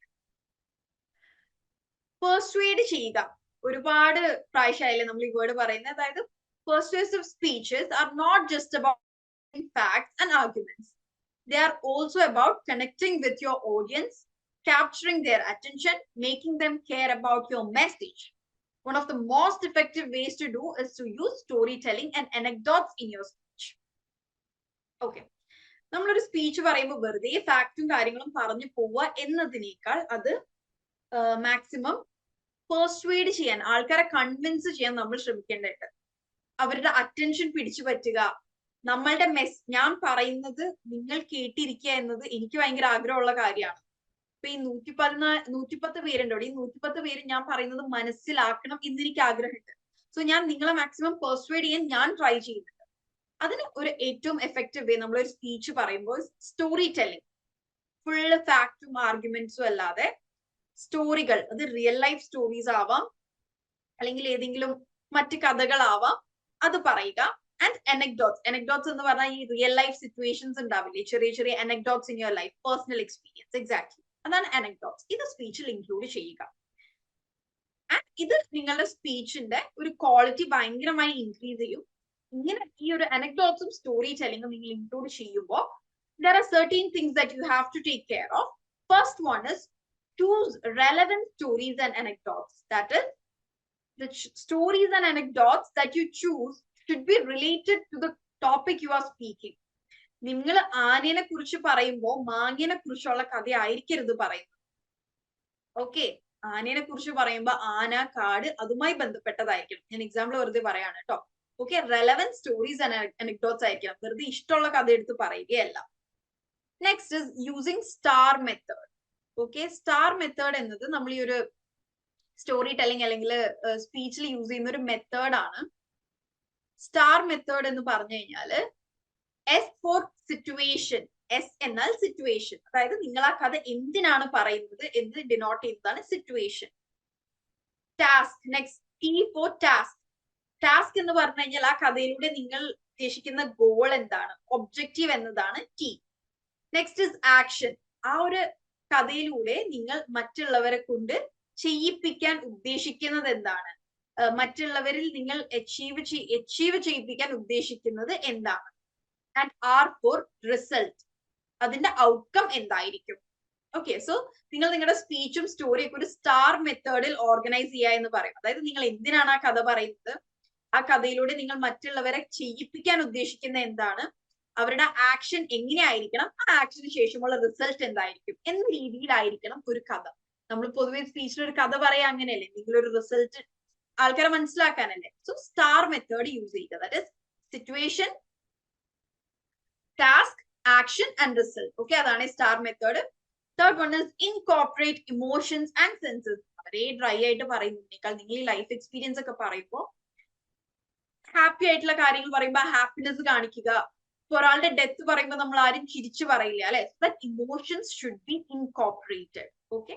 Persuade ചെയ്യുക, ഒരുപാട് പ്രാവശ്യമായില്ലേ നമ്മൾ ഈ വേർഡ് പറയുന്നത്. അതായത് persuasive speeches are not just about facts and arguments, they are also about connecting with your audience, capturing their attention, making them care about your message. One of the most effective ways to do is to use storytelling and anecdotes in your speech. Okay, നമ്മളൊരു സ്പീച്ച് പറയുമ്പോൾ വെറുതെ ഫാക്റ്റും കാര്യങ്ങളും പറഞ്ഞു പോവുക എന്നതിനേക്കാൾ അത് മാക്സിമം പെർസ്വേഡ് ചെയ്യാൻ, ആൾക്കാരെ കൺവിൻസ് ചെയ്യാൻ നമ്മൾ ശ്രമിക്കേണ്ടതുണ്ട്. അവരുടെ അറ്റൻഷൻ പിടിച്ചു പറ്റുക. നമ്മളുടെ ഞാൻ പറയുന്നത് നിങ്ങൾ കേട്ടിരിക്കുക എന്നത് എനിക്ക് ഭയങ്കര ആഗ്രഹമുള്ള കാര്യമാണ്. ഇപ്പൊ ഈ 110 പേരുണ്ടോ, ഈ 110 പേര് ഞാൻ പറയുന്നത് മനസ്സിലാക്കണം എന്നെനിക്ക് ആഗ്രഹമുണ്ട്. സോ ഞാൻ നിങ്ങളെ മാക്സിമം പെർസ്വേഡ് ചെയ്യാൻ ഞാൻ ട്രൈ ചെയ്യുന്നുണ്ട്. അതിന് ഒരു ഏറ്റവും എഫക്റ്റീവ് വേ നമ്മളൊരു സ്പീച്ച് പറയുമ്പോൾ സ്റ്റോറി ടെല്ലിംഗ്, ഫുള്ള് ഫാക്റ്റും ആർഗ്യുമെന്റ്സും അല്ലാതെ സ്റ്റോറികൾ, അത് റിയൽ ലൈഫ് സ്റ്റോറീസ് ആവാം അല്ലെങ്കിൽ ഏതെങ്കിലും മറ്റ് കഥകളാവാം, അത് പറയുക. ആൻഡ് anecdotes എന്ന് പറഞ്ഞാൽ ഈ റിയൽ ലൈഫ് സിറ്റുവേഷൻസ് ഉണ്ടാവില്ലേ, ചെറിയ ചെറിയ anecdotes in your life, personal experience, exactly അതാണ് anecdotes. ഇത് സ്പീച്ചിൽ ഇൻക്ലൂഡ് ചെയ്യുക. ആൻഡ് ഇത് നിങ്ങളുടെ സ്പീച്ചിന്റെ ഒരു ക്വാളിറ്റി ഭയങ്കരമായി ഇൻക്രീസ് ചെയ്യും. ഇങ്ങനെ ഈ ഒരു anecdotes സ്റ്റോറി ടെല്ലിംഗും നിങ്ങൾ ഇൻക്ലൂഡ് ചെയ്യുമ്പോൾ there are certain things that you have to take care of. First one is choose relevant stories and anecdotes. That is, the stories and anecdotes that you choose should be related to the topic you are speaking. നിങ്ങൾ ആനയെ കുറിച്ച് പറയുമ്പോൾ മാങ്ങിനെ കുറിച്ചുള്ള കഥ ആയിരിക്കരുത് പറയുന്നത്. ഓക്കെ, ആനയെ കുറിച്ച് പറയുമ്പോൾ ആന, കാട്, അതുമായി ബന്ധപ്പെട്ടതായിരിക്കണം. ഞാൻ എക്സാമ്പിൾ വെറുതെ പറയാണ് കേട്ടോ. Okay, relevant stories and anecdotes ആയിരിക്കണം, വെറുതെ ഇഷ്ടമുള്ള കഥ എടുത്ത് പറയുകയല്ല. Next is using star method. Okay, star method എന്നത് നമ്മൾ ഈ ഒരു സ്റ്റോറി ടെല്ലിംഗ് അല്ലെങ്കിൽ സ്പീച്ചിൽ യൂസ് ചെയ്യുന്ന ഒരു മെത്തേഡാണ്. സ്റ്റാർ മെത്തേഡ് എന്ന് പറഞ്ഞു കഴിഞ്ഞാല് എസ് ഫോർ സിറ്റുവേഷൻ. എസ് എന്നാൽ സിറ്റുവേഷൻ, അതായത് നിങ്ങൾ ആ കഥ എന്തിനാണ് പറയുന്നത് എന്ന് ഡിനോട്ട് ചെയ്യുന്നതാണ് situation. Task, next T for task. Task എന്ന് പറഞ്ഞു കഴിഞ്ഞാൽ ആ കഥയിലൂടെ നിങ്ങൾ ഉദ്ദേശിക്കുന്ന ഗോൾ എന്താണ്, ഒബ്ജക്റ്റീവ് എന്നതാണ് ടി. Next is action. ആ ഒരു കഥയിലൂടെ നിങ്ങൾ മറ്റുള്ളവരെ കൊണ്ട് ചെയ്യിപ്പിക്കാൻ ഉദ്ദേശിക്കുന്നത് എന്താണ്, മറ്റുള്ളവരിൽ നിങ്ങൾ അച്ചീവ് ചെയ്യിപ്പിക്കാൻ ഉദ്ദേശിക്കുന്നത് എന്താണ്. ആൻഡ് ആർ ഫോർ റിസൾട്ട്, അതിന്റെ ഔട്ട്കം എന്തായിരിക്കും. ഓക്കെ, സോ നിങ്ങൾ നിങ്ങളുടെ സ്പീച്ചും സ്റ്റോറിയൊക്കെ ഒരു സ്റ്റാർ മെത്തേഡിൽ ഓർഗനൈസ് ചെയ്യുക എന്ന് പറയും. അതായത് നിങ്ങൾ എന്തിനാണ് ആ കഥ പറയുന്നത്, ആ കഥയിലൂടെ നിങ്ങൾ മറ്റുള്ളവരെ ചെയ്യിപ്പിക്കാൻ ഉദ്ദേശിക്കുന്ന എന്താണ്, അവരുടെ ആക്ഷൻ എങ്ങനെയായിരിക്കണം, ആ ആക്ഷന് ശേഷമുള്ള റിസൾട്ട് എന്തായിരിക്കും എന്ന രീതിയിലായിരിക്കണം ഒരു കഥ. നമ്മൾ പൊതുവെ സ്പീച്ചിൽ ഒരു കഥ പറയാ അങ്ങനെയല്ലേ, എന്തെങ്കിലും ഒരു റിസൾട്ട് ആൾക്കാരെ മനസ്സിലാക്കാനല്ലേ. സോ സ്റ്റാർ മെത്തേഡ് യൂസ് ചെയ്യുക, that is situation, task, action and result. Okay, അതാണ് STAR method. Third one is incorporate emotions and senses. വളരെ ഡ്രൈ ആയിട്ട് പറയുന്നതിനേക്കാൾ നിങ്ങൾ ഈ ലൈഫ് എക്സ്പീരിയൻസ് ഒക്കെ പറയുമ്പോൾ ഹാപ്പി ആയിട്ടുള്ള കാര്യങ്ങൾ പറയുമ്പോൾ ഹാപ്പിനെസ് കാണിക്കുക. ഒരാളുടെ ഡെത്ത് പറയുമ്പോൾ നമ്മൾ ആരും ചിരിച്ചു പറയില്ല അല്ലെ. Emotions should be incorporated. Okay,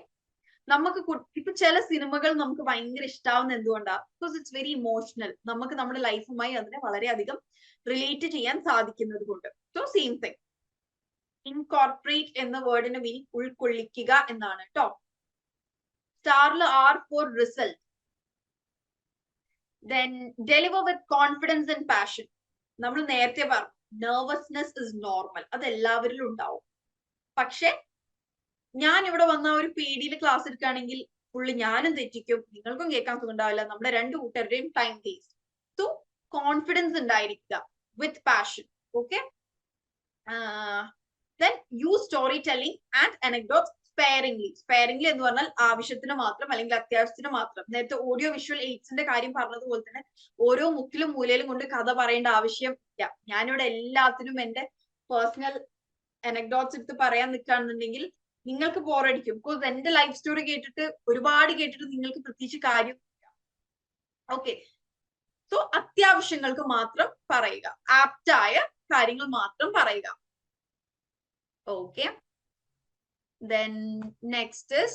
നമുക്ക് ഇപ്പൊ ചില സിനിമകൾ നമുക്ക് ഭയങ്കര ഇഷ്ടാവുന്ന എന്തുകൊണ്ടാ? Because it's very emotional. നമുക്ക് നമ്മുടെ ലൈഫുമായി അതിനെ വളരെയധികം റിലേറ്റ് ചെയ്യാൻ സാധിക്കുന്നത് കൊണ്ട്. സോ സെയിം തിങ്, ഇൻകോർപ്പറേറ്റ് എന്ന വേർഡിന് മീനിങ് ഉൾക്കൊള്ളിക്കുക എന്നാണ് കേട്ടോ. സ്റ്റാറിൽ R for result. Then deliver with confidence and passion. നമ്മൾ നേരത്തെ പറഞ്ഞു നെർവസ്നെസ് ഇസ് നോർമൽ, അത് എല്ലാവരിലും ഉണ്ടാവും. പക്ഷെ ഞാൻ ഇവിടെ വന്ന ഒരു പേടിയിൽ ക്ലാസ് എടുക്കുകയാണെങ്കിൽ ഫുള്ള് ഞാനും തെറ്റിക്കും, നിങ്ങൾക്കും കേൾക്കാൻ സുഖമുണ്ടാവില്ല, നമ്മുടെ രണ്ടു കൂട്ടരുടെയും ടൈം വേസ്റ്റ്. സോ കോൺഫിഡൻസ് ഉണ്ടായിരിക്കുക വിത്ത് passion. Okay, then use storytelling and anecdotes sparingly. Sparingly എന്ന് പറഞ്ഞാൽ ആവശ്യത്തിന് മാത്രം അല്ലെങ്കിൽ അത്യാവശ്യത്തിന് മാത്രം. നേരത്തെ ഓഡിയോ വിഷ്വൽ എയ്ഡ്സിന്റെ കാര്യം പറഞ്ഞതുപോലെ തന്നെ ഓരോ മുക്കിലും മൂലയിലും കൊണ്ട് കഥ പറയേണ്ട ആവശ്യം ഇല്ല. ഞാനിവിടെ എല്ലാത്തിനും എന്റെ പേഴ്സണൽ അനക്ഡോട്ട്സ് എടുത്ത് പറയാൻ നിൽക്കുകയാണെന്നുണ്ടെങ്കിൽ നിങ്ങൾക്ക് ബോറടിക്കും. ബിക്കോസ് എന്റെ ലൈഫ് സ്റ്റോറി കേട്ടിട്ട് ഒരുപാട് കേട്ടിട്ട് നിങ്ങൾക്ക് പ്രത്യേകിച്ച് കാര്യം. ഓക്കെ, സോ അത്യാവശ്യങ്ങൾക്ക് മാത്രം പറയുക, ആപ്റ്റായ കാര്യങ്ങൾ മാത്രം പറയുക. Okay, then next is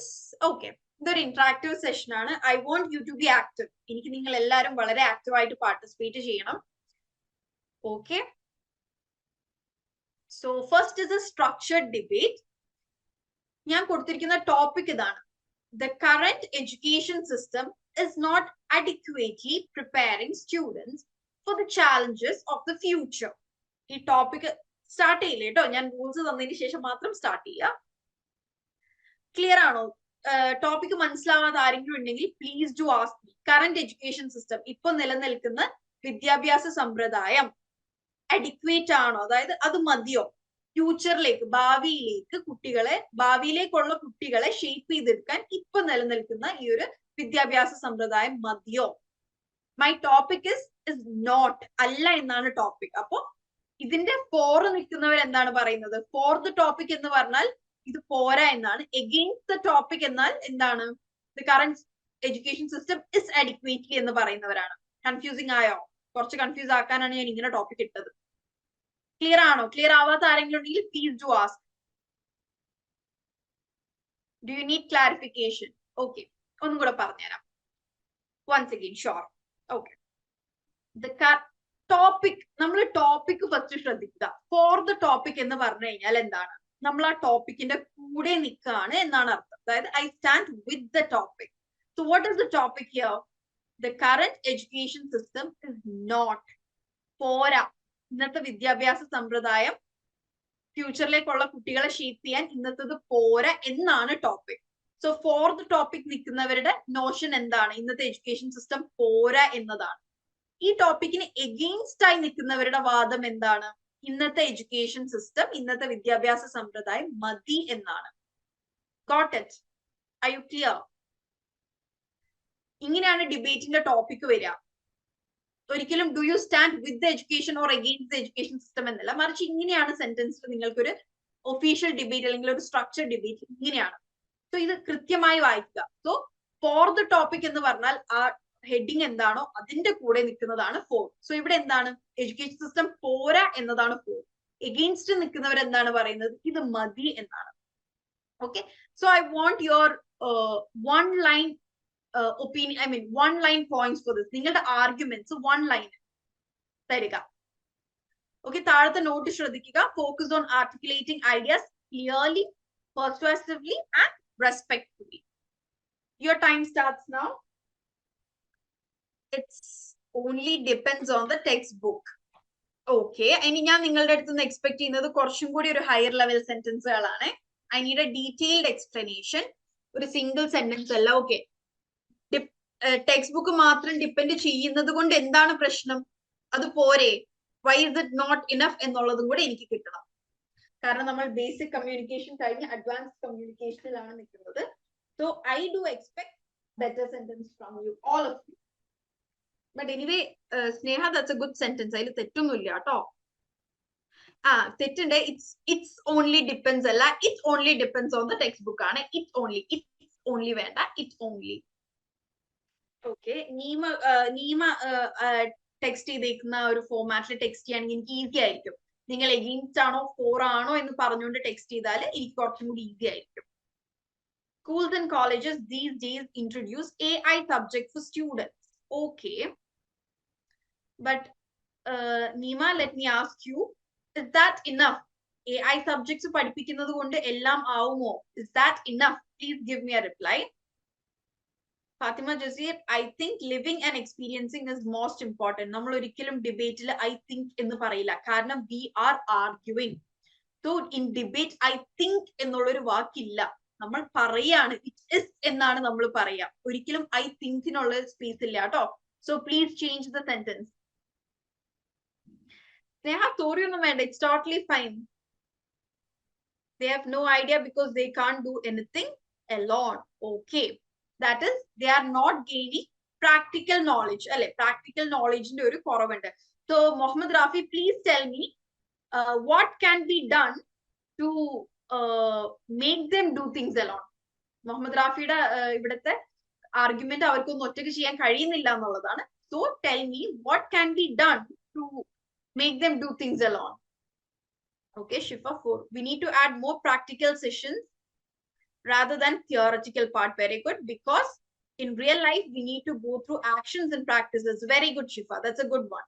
okay, ഇതൊരു ഇന്ററാക്റ്റീവ് സെഷൻ ആണ്. I want you to be active. എനിക്ക് നിങ്ങൾ എല്ലാവരും വളരെ ആക്റ്റീവ് ആയിട്ട് പാർട്ടിസിപ്പേറ്റ് ചെയ്യണം. Okay, so first is a structured debate. ഞാൻ കൊടുത്തിരിക്കുന്ന ടോപ്പിക് ഇതാണ്. The current education system is not adequately preparing students for the challenges of the future. ഈ ടോപ്പിക് സ്റ്റാർട്ട് ചെയ്യില്ല കേട്ടോ, ഞാൻ റൂൾസ് തന്നതിന് ശേഷം മാത്രം സ്റ്റാർട്ട് ചെയ്യാം. ക്ലിയർ ആണോ? ടോപ്പിക് മനസ്സിലാവാത്ത ആരെങ്കിലും ഉണ്ടെങ്കിൽ please do ask me. Current education system, ഇപ്പൊ നിലനിൽക്കുന്ന വിദ്യാഭ്യാസ സമ്പ്രദായം അഡിക്വേറ്റ് ആണോ, അതായത് അത് മതിയോ ഫ്യൂച്ചറിലേക്ക്, ഭാവിയിലേക്കുള്ള കുട്ടികളെ ഷേപ്പ് ചെയ്തെടുക്കാൻ ഇപ്പൊ നിലനിൽക്കുന്ന ഈ ഒരു വിദ്യാഭ്യാസ സമ്പ്രദായം മതിയോ? മൈ ടോപ്പിക് ഇസ് നോട്ട്, അല്ല എന്നാണ് ടോപ്പിക്. അപ്പോ ഇതിന്റെ ഫോർ നിൽക്കുന്നവർ എന്താണ് പറയുന്നത്? ഫോർ ദ ടോപ്പിക് എന്ന് പറഞ്ഞാൽ ഇത് പോരാ എന്നാണ്. എഗെയിൻസ്റ്റ് ദ ടോപ്പിക് എന്നാൽ എന്താണ്? The current education system is adequately എന്ന് പറയുന്നവരാണ്. കൺഫ്യൂസിങ് ആയോ? കുറച്ച് കൺഫ്യൂസ് ആക്കാനാണ് ഞാൻ ഇങ്ങനെ ടോപ്പിക് ഇട്ടത്. ക്ലിയർ ആണോ? ക്ലിയർ ആവാത്ത ആരെങ്കിലും ഉണ്ടെങ്കിൽ please do ask. Do you need clarification? Okay, ഒന്നും കൂടെ പറഞ്ഞുതരാം. Once again sure. Okay, topic, നമ്മൾ ടോപ്പിക് ഫസ്റ്റ് ശ്രദ്ധിക്കുക. ഫോർ ദ ടോപ്പിക് എന്ന് പറഞ്ഞു കഴിഞ്ഞാൽ എന്താണ്? നമ്മൾ ആ ടോപ്പിക്കിന്റെ കൂടെ നിൽക്കുകയാണ് എന്നാണ് അർത്ഥം. അതായത് I stand with the topic. So what is the topic here? The current education system is not, പോരാ. ഇന്നത്തെ വിദ്യാഭ്യാസ സമ്പ്രദായം ഫ്യൂച്ചറിലേക്കുള്ള കുട്ടികളെ ഷേപ്പ് ചെയ്യാൻ ഇന്നത്തത് പോരാ എന്നാണ് topic. So for the topic നിൽക്കുന്നവരുടെ നോഷൻ എന്താണ്? ഇന്നത്തെ എഡ്യൂക്കേഷൻ സിസ്റ്റം പോരാ എന്നതാണ്. ഈ ടോപ്പിക്കിന് എഗെയിൻസ്റ്റ് ആയി നിൽക്കുന്നവരുടെ വാദം എന്താണ്? ഇന്നത്തെ എഡ്യൂക്കേഷൻ സിസ്റ്റം, ഇന്നത്തെ വിദ്യാഭ്യാസ സമ്പ്രദായം മതി എന്നാണ്. Got it? Are you clear? ഇങ്ങനെയാണ് ഡിബേറ്റിന്റെ ടോപ്പിക് വരിക. ഒരിക്കലും do you stand with the education or against the education system എന്നല്ല, മറിച്ച് ഇങ്ങനെയാണ് സെന്റൻസിൽ നിങ്ങൾക്കൊരു ഒഫീഷ്യൽ ഡിബേറ്റ് അല്ലെങ്കിൽ ഒരു സ്ട്രക്ചർ ഡിബേറ്റ് ഇങ്ങനെയാണ്. സോ ഇത് കൃത്യമായി വായിക്കുക. സോ ഫോർ ദ ടോപ്പിക് എന്ന് പറഞ്ഞാൽ ആ ഹെഡിങ് എന്താണോ അതിന്റെ കൂടെ നിൽക്കുന്നതാണ് ഫോർ. സോ ഇവിടെ എന്താണ്? എഡ്യൂക്കേഷൻ സിസ്റ്റം പോരാ എന്നതാണ് ഫോർ. എഗെയിൻസ്റ്റ് നിൽക്കുന്നവർ എന്താണ് പറയുന്നത്? ഇത് മതി എന്നാണ്. Okay, so I want your one line opinion, I mean one line points for this. നിങ്ങളുടെ ആർഗ്യുമെന്റ്സ് വൺ ലൈൻ തരിക. ഓക്കെ, താഴത്തെ നോട്ട് ശ്രദ്ധിക്കുക. Focus on articulating ideas clearly, persuasively and respectfully. Your time starts now. It's only depends on the textbook. Okay, ഇനി ഞാൻ നിങ്ങളുടെ അടുത്ത് നിന്ന് എക്സ്പെക്ട് ചെയ്യുന്നത് കുറച്ചും കൂടി ഒരു ഹയർ ലെവൽ സെന്റൻസുകളാണ്. I need a detailed explanation, ഒരു സിംഗിൾ സെന്റൻസ് അല്ല. ഓക്കെ, ടെക്സ്റ്റ് ബുക്ക് മാത്രം ഡിപ്പെൻഡ് ചെയ്യുന്നത് കൊണ്ട് എന്താണ് പ്രശ്നം? അത് പോരെ? Why is it not enough എന്നുള്ളതും കൂടെ എനിക്ക് കിട്ടണം. കാരണം നമ്മൾ ബേസിക് കമ്മ്യൂണിക്കേഷൻ കഴിഞ്ഞ് അഡ്വാൻസ് കമ്മ്യൂണിക്കേഷനിലാണ് നിൽക്കുന്നത്. So I do expect better sentence from you, all of you. But anyway, Sneha, that's a good sentence. അതിൽ തെറ്റൊന്നുമില്ല കേട്ടോ. തെറ്റുണ്ട്. It's only depends അല്ല, it only depends on the textbook ആണ്. It's only വേണ്ട, it's only. Okay, Neema text ചെയ്തേക്കുന്ന ഒരു ഫോമാറ്റിൽ ടെക്സ്റ്റ് ചെയ്യുകയാണെങ്കിൽ എനിക്ക് ഈസി ആയിരിക്കും. നിങ്ങൾ എഗെയിൻസ്റ്റ് ആണോ ഫോർ ആണോ എന്ന് പറഞ്ഞുകൊണ്ട് ടെക്സ്റ്റ് ചെയ്താൽ എനിക്ക് കുറച്ചും കൂടി ഈസി ആയിരിക്കും. Schools and colleges these days introduce AI subject for students. Okay, but Nima, let me ask you, is that enough? AI subjects പഠിപ്പിക്കുന്നത് കൊണ്ട് എല്ലാം ആവുമോ? Is that enough? Please give me a reply. Fatima Jasir, I think living and experiencing is most important. നമ്മൾ ഒരിക്കലും ഡിബേറ്റിൽ I think എന്ന് പറയില്ല, കാരണം we are arguing. So in debate I think എന്നുള്ളൊരു വാക്കില്ല, നമ്മൾ പറയാണ്, it is എന്നാണ് നമ്മൾ പറയാ. ഒരിക്കലും I think നുള്ള സ്പേസ് ഇല്ല കേട്ടോ. So please change the sentence. Sneha, story ഒന്നും വേണ്ട, it's totally fine. They have no idea because they can't do anything alone. Okay, that is, they are not gaining practical knowledge. അല്ലെ, practical knowledge ന്റെ ഒരു കുറവുണ്ട്. So Mohammed Rafi, please tell me what can be done to make them do things alone. Mohammed Rafiയുടെ ഇവിടുത്തെ ആർഗ്യുമെന്റ് അവർക്കൊന്നും ഒറ്റയ്ക്ക് ചെയ്യാൻ കഴിയുന്നില്ല എന്നുള്ളതാണ്. So tell me what can be done to make them do things alone. Okay, Shifa 4. We need to add more practical sessions rather than theoretical part. Very good, because in real life we need to go through actions and practices. Very good, Shifa. That's a good one.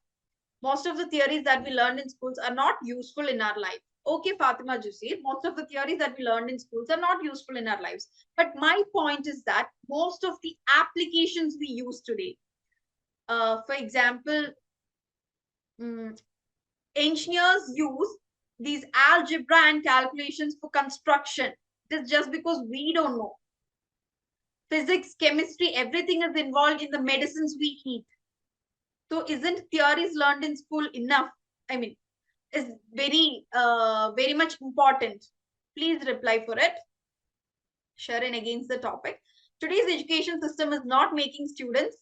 Most of the theories that we learned in schools are not useful in our life. Okay, Fatima Jusir, most of the theories that we learned in schools are not useful in our lives. But my point is that most of the applications we use today, for example, engineers use these algebra and calculations for construction. It is just because we don't know. Physics, chemistry, everything is involved in the medicines we eat. So isn't theories learned in school enough? I mean, is very much important. Please reply for it. Sharon against the topic. Today's education system is not making students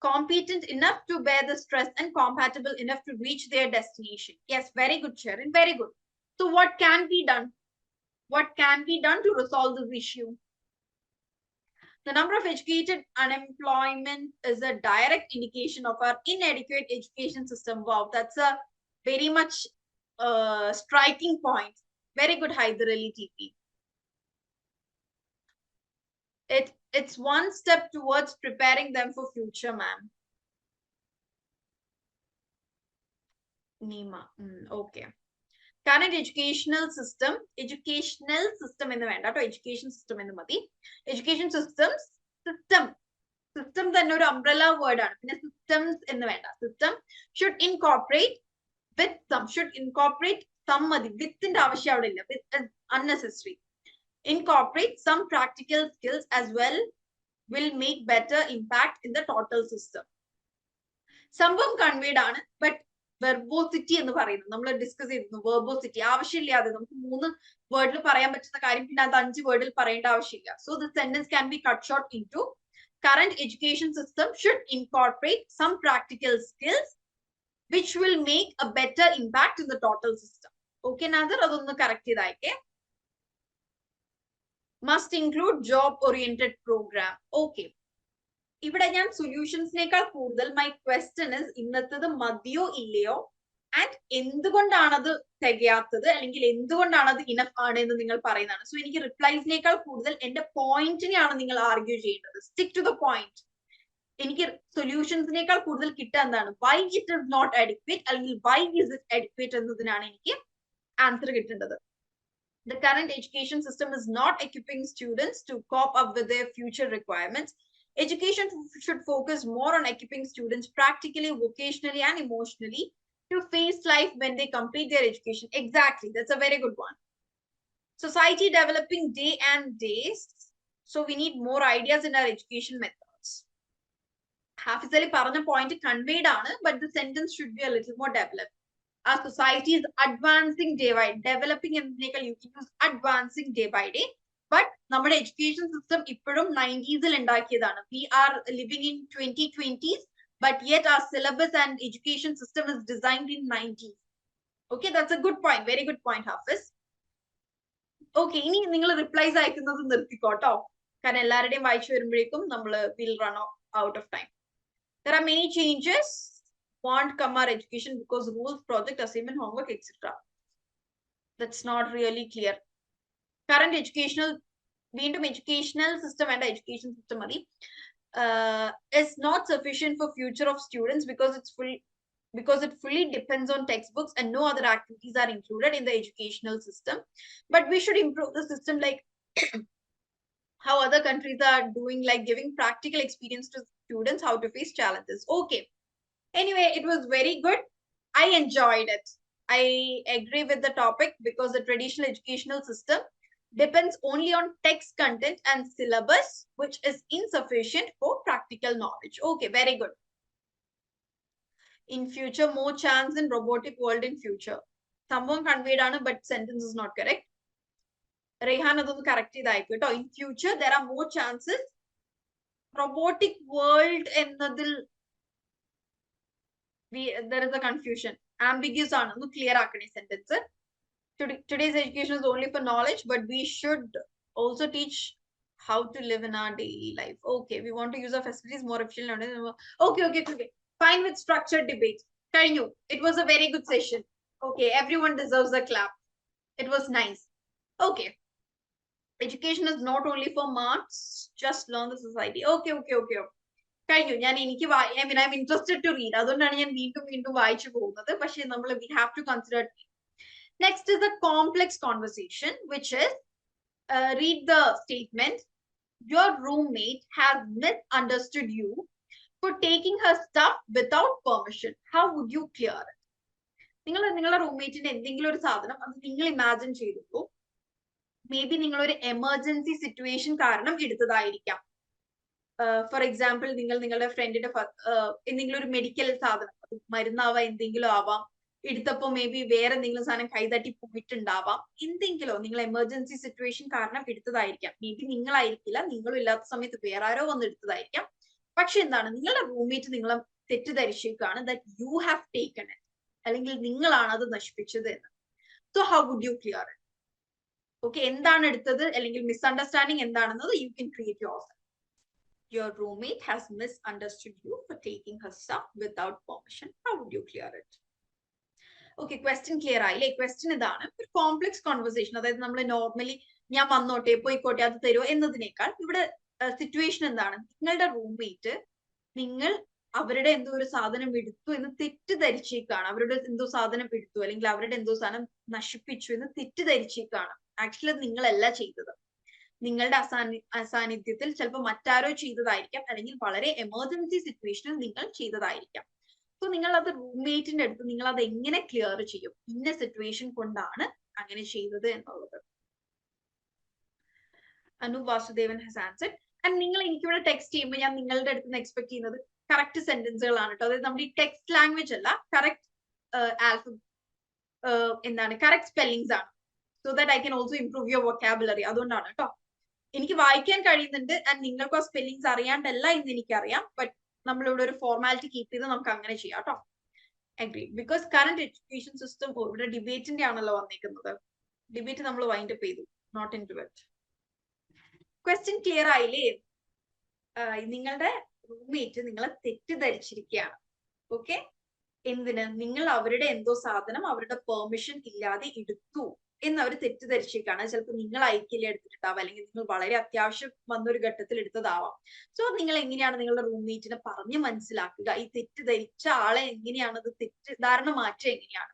competent enough to bear the stress and compatible enough to reach their destination. Yes, very good, Sharon, very good. So what can be done? What can be done to resolve this issue? The number of educated unemployment is a direct indication of our inadequate education system. Wow, that's a very much striking point. Very good, Haider Ali TP. It's one step towards preparing them for future, ma'am. Nima, okay. Current educational system എന്ന് വേണ്ട കേട്ടോ, education system എന്ന് മതി. Education system തന്നെ ഒരു umbrella word ആണ്, പിന്നെ systems എന്ന് വേണ്ട. System should incorporate some മതി, withന്റെ ആവശ്യം അവിടെ ഇല്ല, with is unnecessary. Incorporate some practical skills as well will make better impact in the total system. സംഭവം conveyed ആണ്, but വെർബോസിറ്റി എന്ന് പറയുന്നത് നമ്മൾ ഡിസ്കസ് ചെയ്തിരുന്നു. വെർബോസിറ്റി ആവശ്യമില്ലാതെ നമുക്ക് 3 വേർഡിൽ പറയാൻ പറ്റുന്ന കാര്യം പിന്നെ അത് 5 വേർഡിൽ പറയേണ്ട ആവശ്യമില്ല. So the sentence can be cut short into current education system should incorporate some practical skills which will make a better impact in the total system. Okay, Nazar, adonnu correct ചെയ്തായിക്കേ. Must include job oriented program. Okay, ഇവിടെ ഞാൻ സൊല്യൂഷൻസിനേക്കാൾ കൂടുതൽ മൈ ക്വസ്റ്റ്യൻ ഇസ് ഇന്നത്തത് മതിയോ ഇല്ലയോ ആൻഡ് എന്തുകൊണ്ടാണത് തികയാത്തത് അല്ലെങ്കിൽ എന്തുകൊണ്ടാണത് ഇനഫ് ആണ് എന്ന് നിങ്ങൾ പറയുന്നതാണ്. സോ എനിക്ക് റിപ്ലൈസിനേക്കാൾ കൂടുതൽ എന്റെ പോയിന്റിനെയാണ് നിങ്ങൾ ആർഗ്യൂ ചെയ്യേണ്ടത്. Stick to the point. എനിക്ക് സൊല്യൂഷൻസിനേക്കാൾ കൂടുതൽ കിട്ടുക എന്താണ്, why it is not adequate അല്ലെങ്കിൽ വൈ ഇസ് ഇറ്റ് അഡിക്വേറ്റ് എന്നതിനാണ് എനിക്ക് ആൻസർ കിട്ടേണ്ടത്. The current education system is not equipping students to cope up with their future requirements. Education should focus more on equipping students practically, vocationally, and emotionally to face life when they complete their education. Exactly. That's a very good one. Society developing day and days. So we need more ideas in our education methods. Hafiz Ali parana point conveyed aanu, but the sentence should be a little more developed. Our society is advancing day by day. Developing and you can use advancing day by day. But നമ്മുടെ എഡ്യൂക്കേഷൻ സിസ്റ്റം ഇപ്പോഴും 90s ഉണ്ടാക്കിയതാണ്. We are living in 2020s, but yet our syllabus and education system is designed in 90s. Okay, that's a good point. Very good point, Hafiz. Okay, ഇനി നിങ്ങൾ റിപ്ലൈസ് അയക്കുന്നത് നിർത്തിക്കോട്ടോ, കാരണം എല്ലാവരുടെയും വായിച്ചു വരുമ്പോഴേക്കും നമ്മൾ will run out of time. There are many changes won't come our education because rules, project, assignment, homework, etc. That's not really clear. Current educational system and education system is not sufficient for future of students because it fully depends on textbooks and no other activities are included in the educational system. But we should improve the system like how other countries are doing, like giving practical experience to students how to face challenges. Okay, anyway, it was very good. I enjoyed it. I agree with the topic because the traditional educational system depends only on text content and syllabus, which is insufficient for practical knowledge. Okay, very good. In future, more chance in robotic world in future. Someone conveyed on, but sentence is not correct. Rehan adonu correct idaikku ട്ടോ. In future, there are more chances. Robotic world എന്നതിൽ there is a confusion. Ambiguous ആണ്. Clear ആക്കണേ sentence. Today's education is only for knowledge, but we should also teach how to live in our daily life. Okay, we want to use our facilities more efficiently. Okay. Fine with structured debate. It was a very good session. Okay, everyone deserves a clap. It was nice. Okay. Education is not only for marks, just learn the society. Okay. I'm interested to read. അതുകൊണ്ടാണ് ഞാൻ വീണ്ടും വായിച്ചു പോകുന്നത്. പക്ഷേ we have to consider. Next is a complex conversation, which is read the statement. Your roommate has misunderstood you for taking her stuff without permission. How would you clear it? നിങ്ങളുടെ റൂംമേറ്റിന്റെ എന്തെങ്കിലും ഒരു സാധനം അത് നിങ്ങൾ ഇമാജിൻ ചെയ്തിട്ടു, മേ ബി നിങ്ങളൊരു എമർജൻസി സിറ്റുവേഷൻ കാരണം എടുത്തതായിരിക്കാം. ഫോർ എക്സാമ്പിൾ, നിങ്ങളുടെ ഫ്രണ്ടിന്റെ എന്തെങ്കിലും ഒരു മെഡിക്കൽ സാധനം, മരുന്നാവാം, എന്തെങ്കിലും ആവാം, എടുത്തപ്പോ മേ ബി വേറെ എന്തെങ്കിലും സാധനം കൈതട്ടി പോയിട്ടുണ്ടാവാം. എന്തെങ്കിലോ നിങ്ങൾ എമർജൻസി സിറ്റുവേഷൻ കാരണം എടുത്തതായിരിക്കാം. മേ ബി നിങ്ങളായിരിക്കില്ല, നിങ്ങളും ഇല്ലാത്ത സമയത്ത് വേറെ ആരോ വന്ന് എടുത്തതായിരിക്കാം. പക്ഷെ എന്താണ്, നിങ്ങളുടെ റൂംമേറ്റ് നിങ്ങളെ തെറ്റിദ്ധരിച്ചേക്കാണ് that you have taken it, അല്ലെങ്കിൽ നിങ്ങളാണ് അത് നശിപ്പിച്ചത് എന്ന്. So how would you clear it? Okay, എന്താണ് എടുത്തത് അല്ലെങ്കിൽ മിസ്അണ്ടർസ്റ്റാൻഡിങ് എന്താണെന്നത് you can create yourself. Your roommate has misunderstood you for taking her stuff without permission. How would you clear it? Okay, question clear ആയില്ലേ? ക്വസ്റ്റ്യൻ ഇതാണ്, ഒരു കോംപ്ലക്സ് കോൺവെർസേഷൻ, അതായത് നമ്മൾ നോർമലി ഞാൻ വന്നോട്ടെ പോയിക്കോട്ടെ അത് തരുമോ എന്നതിനേക്കാൾ ഇവിടെ സിറ്റുവേഷൻ എന്താണ്, നിങ്ങളുടെ റൂംമേറ്റ് നിങ്ങൾ അവരുടെ എന്തോ ഒരു സാധനം എടുത്തു എന്ന് തെറ്റിദ്ധരിച്ചേക്കാണ്. അവരുടെ എന്തോ സാധനം എടുത്തു അല്ലെങ്കിൽ അവരുടെ എന്തോ സാധനം നശിപ്പിച്ചു എന്ന് തെറ്റിദ്ധരിച്ചേക്കാണ്. ആക്ച്വലി അത് നിങ്ങളല്ല ചെയ്തത്. നിങ്ങളുടെ അസാന്നിധ്യത്തിൽ ചിലപ്പോൾ മറ്റാരോ ചെയ്തതായിരിക്കാം, അല്ലെങ്കിൽ വളരെ എമർജൻസി സിറ്റുവേഷനിൽ നിങ്ങൾ ചെയ്തതായിരിക്കാം. സോ നിങ്ങൾ അത് റൂംമേറ്റിന്റെ അടുത്ത് നിങ്ങൾ അത് എങ്ങനെ ക്ലിയർ ചെയ്യും, ഇന്ന സിറ്റുവേഷൻ കൊണ്ടാണ് അങ്ങനെ ചെയ്തത് എന്നുള്ളത്. Anu Vasudevan has answered. And നിങ്ങൾ എനിക്കിവിടെ ടെക്സ്റ്റ് ചെയ്യുമ്പോൾ ഞാൻ നിങ്ങളുടെ അടുത്ത് നിന്ന് എക്സ്പെക്ട് ചെയ്യുന്നത് കറക്റ്റ് സെന്റൻസുകളാണ് കേട്ടോ. അതായത് നമ്മുടെ ഈ ടെക്സ്റ്റ് ലാംഗ്വേജ് അല്ല, കറക്റ്റ് കറക്റ്റ് സ്പെല്ലിങ്സ് ആണ്. So that I can also improve your vocabulary. അതുകൊണ്ടാണ് കേട്ടോ. എനിക്ക് വായിക്കാൻ കഴിയുന്നുണ്ട് ആൻഡ് നിങ്ങൾക്ക് ആ സ്പെല്ലിങ്സ് അറിയാണ്ടല്ല എന്ന് എനിക്കറിയാം. ബട്ട് നമ്മളിവിടെ ഒരു ഫോർമാലിറ്റി കീപ്പ് ചെയ്ത് നമുക്ക് അങ്ങനെ ചെയ്യാം കേട്ടോ. Agree. Because current education system ഇവിടെ ഡിബേറ്റിന്റെ ആണല്ലോ വന്നിരിക്കുന്നത്. ഡിബേറ്റ് നമ്മൾ വൈൻഡ് അപ്പ് ചെയ്തു, not into it. Question clear ആയില്ലേ? നിങ്ങളുടെ റൂംമേറ്റ് നിങ്ങളെ തെറ്റിദ്ധരിച്ചിരിക്കുകയാണ്. ഓക്കെ, എന്തിന്? നിങ്ങൾ അവരുടെ എന്തോ സാധനം അവരുടെ പെർമിഷൻ ഇല്ലാതെ എടുത്തു എന്ന് അവർ തെറ്റിദ്ധരിച്ചേക്കാണ്. ചിലപ്പോൾ നിങ്ങളായിരിക്കില്ല എടുത്തിട്ടുണ്ടാവാം, അല്ലെങ്കിൽ നിങ്ങൾ വളരെ അത്യാവശ്യം വന്നൊരു ഘട്ടത്തിൽ എടുത്തതാവാം. സോ നിങ്ങൾ എങ്ങനെയാണ് നിങ്ങളുടെ റൂംമേറ്റിനെ പറഞ്ഞ് മനസ്സിലാക്കുക, ഈ തെറ്റിദ്ധരിച്ച ആളെ എങ്ങനെയാണ് അത് തെറ്റിദ്ധാരണ മാറ്റം എങ്ങനെയാണ്?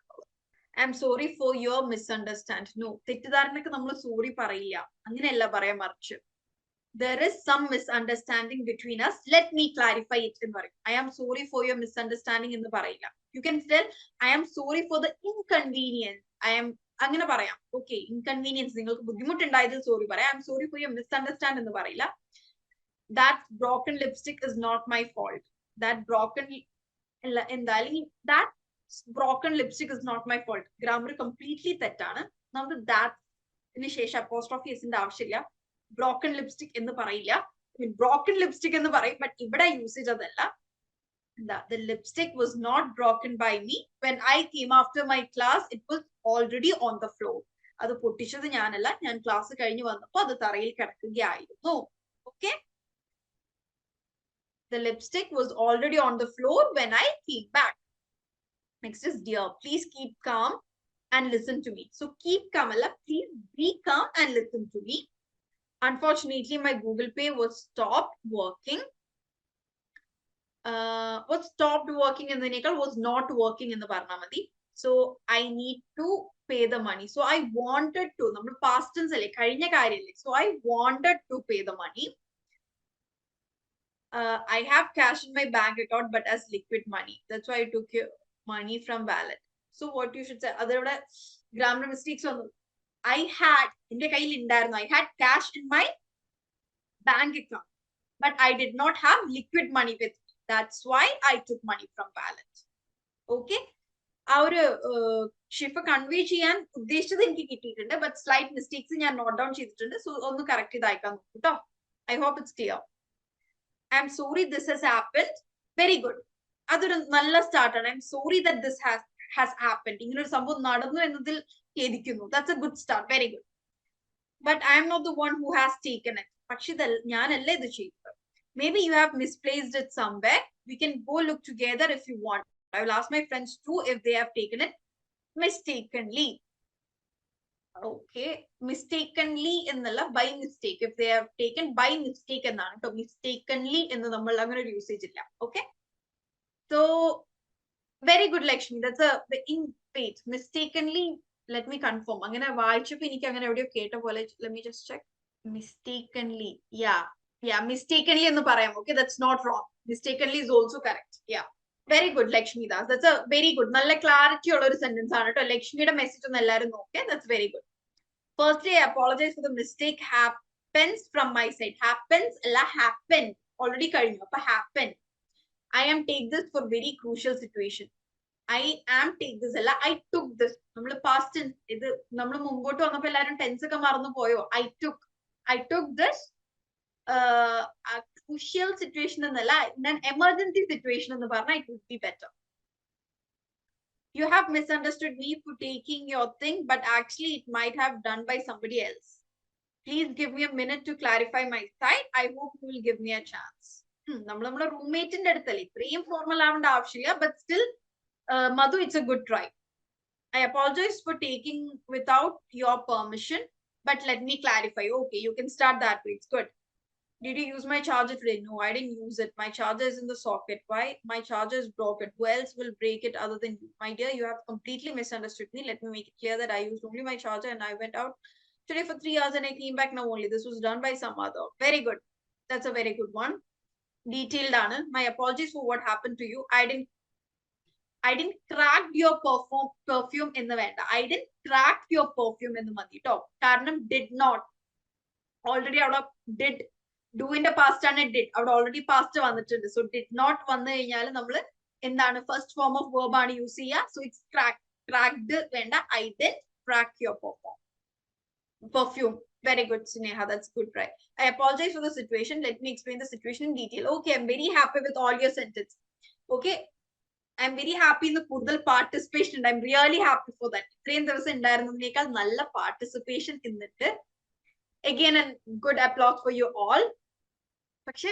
I'm sorry for your misunderstand. No, തെറ്റിദ്ധാരണക്ക് നമ്മൾ സോറി പറയില്ല, അങ്ങനെയല്ല പറയാൻ. മറിച്ച് there is some misunderstanding between us, let me clarify it എന്ന് പറയും. I am sorry for your misunderstanding എന്ന് പറയില്ല. You can tell I am sorry for the inconvenience. അങ്ങനെ പറയാം. ഓക്കെ, ഇൻകൺവീനിയൻസ്, നിങ്ങൾക്ക് ബുദ്ധിമുട്ടുണ്ടായതിൽ സോറി പറയാം. I am sorry for your misunderstand എന്ന് പറയില്ല. That broken lipstick is not my fault. That broken lipstick is not my fault. Grammar completely തെറ്റാണ്. നമുക്ക് ദാറ്റിന് ശേഷം അപ്പോസ്ട്രോഫി എസിന്റെ ആവശ്യമില്ല. ബ്രോക്കൺ ലിപ്സ്റ്റിക് എന്ന് പറയില്ല. ബ്രോക്കൺ ലിപ്സ്റ്റിക് എന്ന് പറയും, ബട്ട് ഇവിടെ യൂസേജ് അതല്ല. The lipstick was not broken by me. When I came after my class, it was already on the floor. അത് പൊട്ടിച്ചത് ഞാനല്ല, ഞാൻ ക്ലാസ് കഴിഞ്ഞ് വന്നപ്പോൾ അത് തറയിൽ കിടക്കുകയായിരുന്നു. Okay? The lipstick was already on the floor when I came back. Next is dear. Please keep calm and listen to me. So keep calm, Allah. Please be calm and listen to me. Unfortunately, my Google Pay was stopped working. What stopped working in the Nekal was not working in the Parnamadi. So I need to pay the money. So I wanted to. Past tense. So I wanted to pay the money. I have cash in my bank account, but as liquid money. That's why I took money from wallet. So what you should say, other grammar mistakes on. I had cash in my bank account, but I did not have liquid money with me. That's why I took money from wallet. Okay? Our shifa convey cheyan uddeshichathu eniki kittittunde, but slight mistakes ഞാൻ note down ചെയ്തിട്ടുണ്ട്. So ഒന്ന് correct ചെയ്ത് അയക്കാൻ നോക്കൂ ട്ടോ. I hope it's clear. I'm sorry this has happened. Very good. അതൊരു നല്ല start ആണ്. I'm sorry that this has happened. ഇങ്ങനെ ഒരു സംഭവം നടന്നു എന്നതിൽ ഖേദിക്കുന്നു. That's a good start. Very good. But I am not the one who has taken it. പക്ഷേ ഞാനല്ല ഇത് ചെയ്തത്. Maybe you have misplaced it somewhere. We can go look together if you want. I will ask my friends too if they have taken it mistakenly. Okay, mistakenly എന്നല്ല by mistake. If they have taken by mistake എന്നാണ് ട്ടോ. Mistakenly എന്ന് നമ്മൾ അങ്ങനെ ഒരു യൂസേജ് ഇല്ല. Okay, so very good Lakshmi. That's a wait, mistakenly. Let me confirm. അങ്ങനെ വായിച്ചപ്പോൾ എനിക്ക് അങ്ങനെ എവിടെയോ കേട്ട പോലെ. Let me just check. Mistakenly. Yeah, mistakenly എന്ന് പറയാം. Okay, that's not wrong. Mistakenly is also correct. Yeah. Very good, Lakshmi Das. That's a very good. നല്ല clarity ഉള്ള ഒരു sentence ആണ് ട്ടോ. ലക്ഷ്മിയുടെ മെസ്സേജ് ഒന്ന് എല്ലാവരും നോക്കേ. That's very good. Firstly, I apologize for the mistake. Happens from my side. Happens അല്ല happened. Already കഴിഞ്ഞു. അപ്പൊ happened. I am take this for very crucial situation. I am take this അല്ല I took this. നമ്മൾ past tense ഇത് നമ്മൾ മുമ്പോട്ട് വന്നപ്പോൾ എല്ലാവരും tense ഒക്കെ മറന്നു പോയോ? I took this a crucial situation എന്നല്ല, an emergency situation എന്ന് പറഞ്ഞാൽ it would be better. You have misunderstood me for taking your thing, but actually it might have done by somebody else. Please give me a minute to clarify my side. I hope you will give me a chance. നമ്മുടെ റൂംമേറ്റിന്റെ അടുത്തല്ലേ ഇത്രയും ഫോർമൽ ആവേണ്ട ആവശ്യമില്ല, but still Madhu, it's a good try. I apologize for taking without your permission, but let me clarify. Okay, you can start that way. It's good. Did you use my charger today? No, I didn't use it. My charger is in the socket. Why? My charger is broken. Who else will break it other than you? My dear, you have completely misunderstood me. Let me make it clear that I used only my charger and I went out today for 3 hours and I came back now only. This was done by some other. Very good. That's a very good one. Detailed, Anna. My apologies for what happened to you. I didn't crack your perfume in the venda. I didn't crack your perfume in the madi top. Karnam did not. Already out of did. Do in the past and it did. I would already passed വന്നിട്ടുണ്ട്. So did not വന്നു കഴിഞ്ഞാൽ നമ്മൾ എന്താണ് first form of verb ആണ് യൂസ് ചെയ്യുക. So it's cracked വേണ്ട. I did crack your perfume. Very good, Sneha. That's good, right? I apologize for the situation. Let me explain the situation in detail. Okay, I'm very happy with all your sentences. Okay, I'm very happy in the കൂടുതൽ participation. I'm really happy for that. ഇത്രയും ദിവസം ഉണ്ടായിരുന്നതിനേക്കാൾ നല്ല participation ഇന്നിട്ട്. Again, a good applause for you all. പക്ഷെ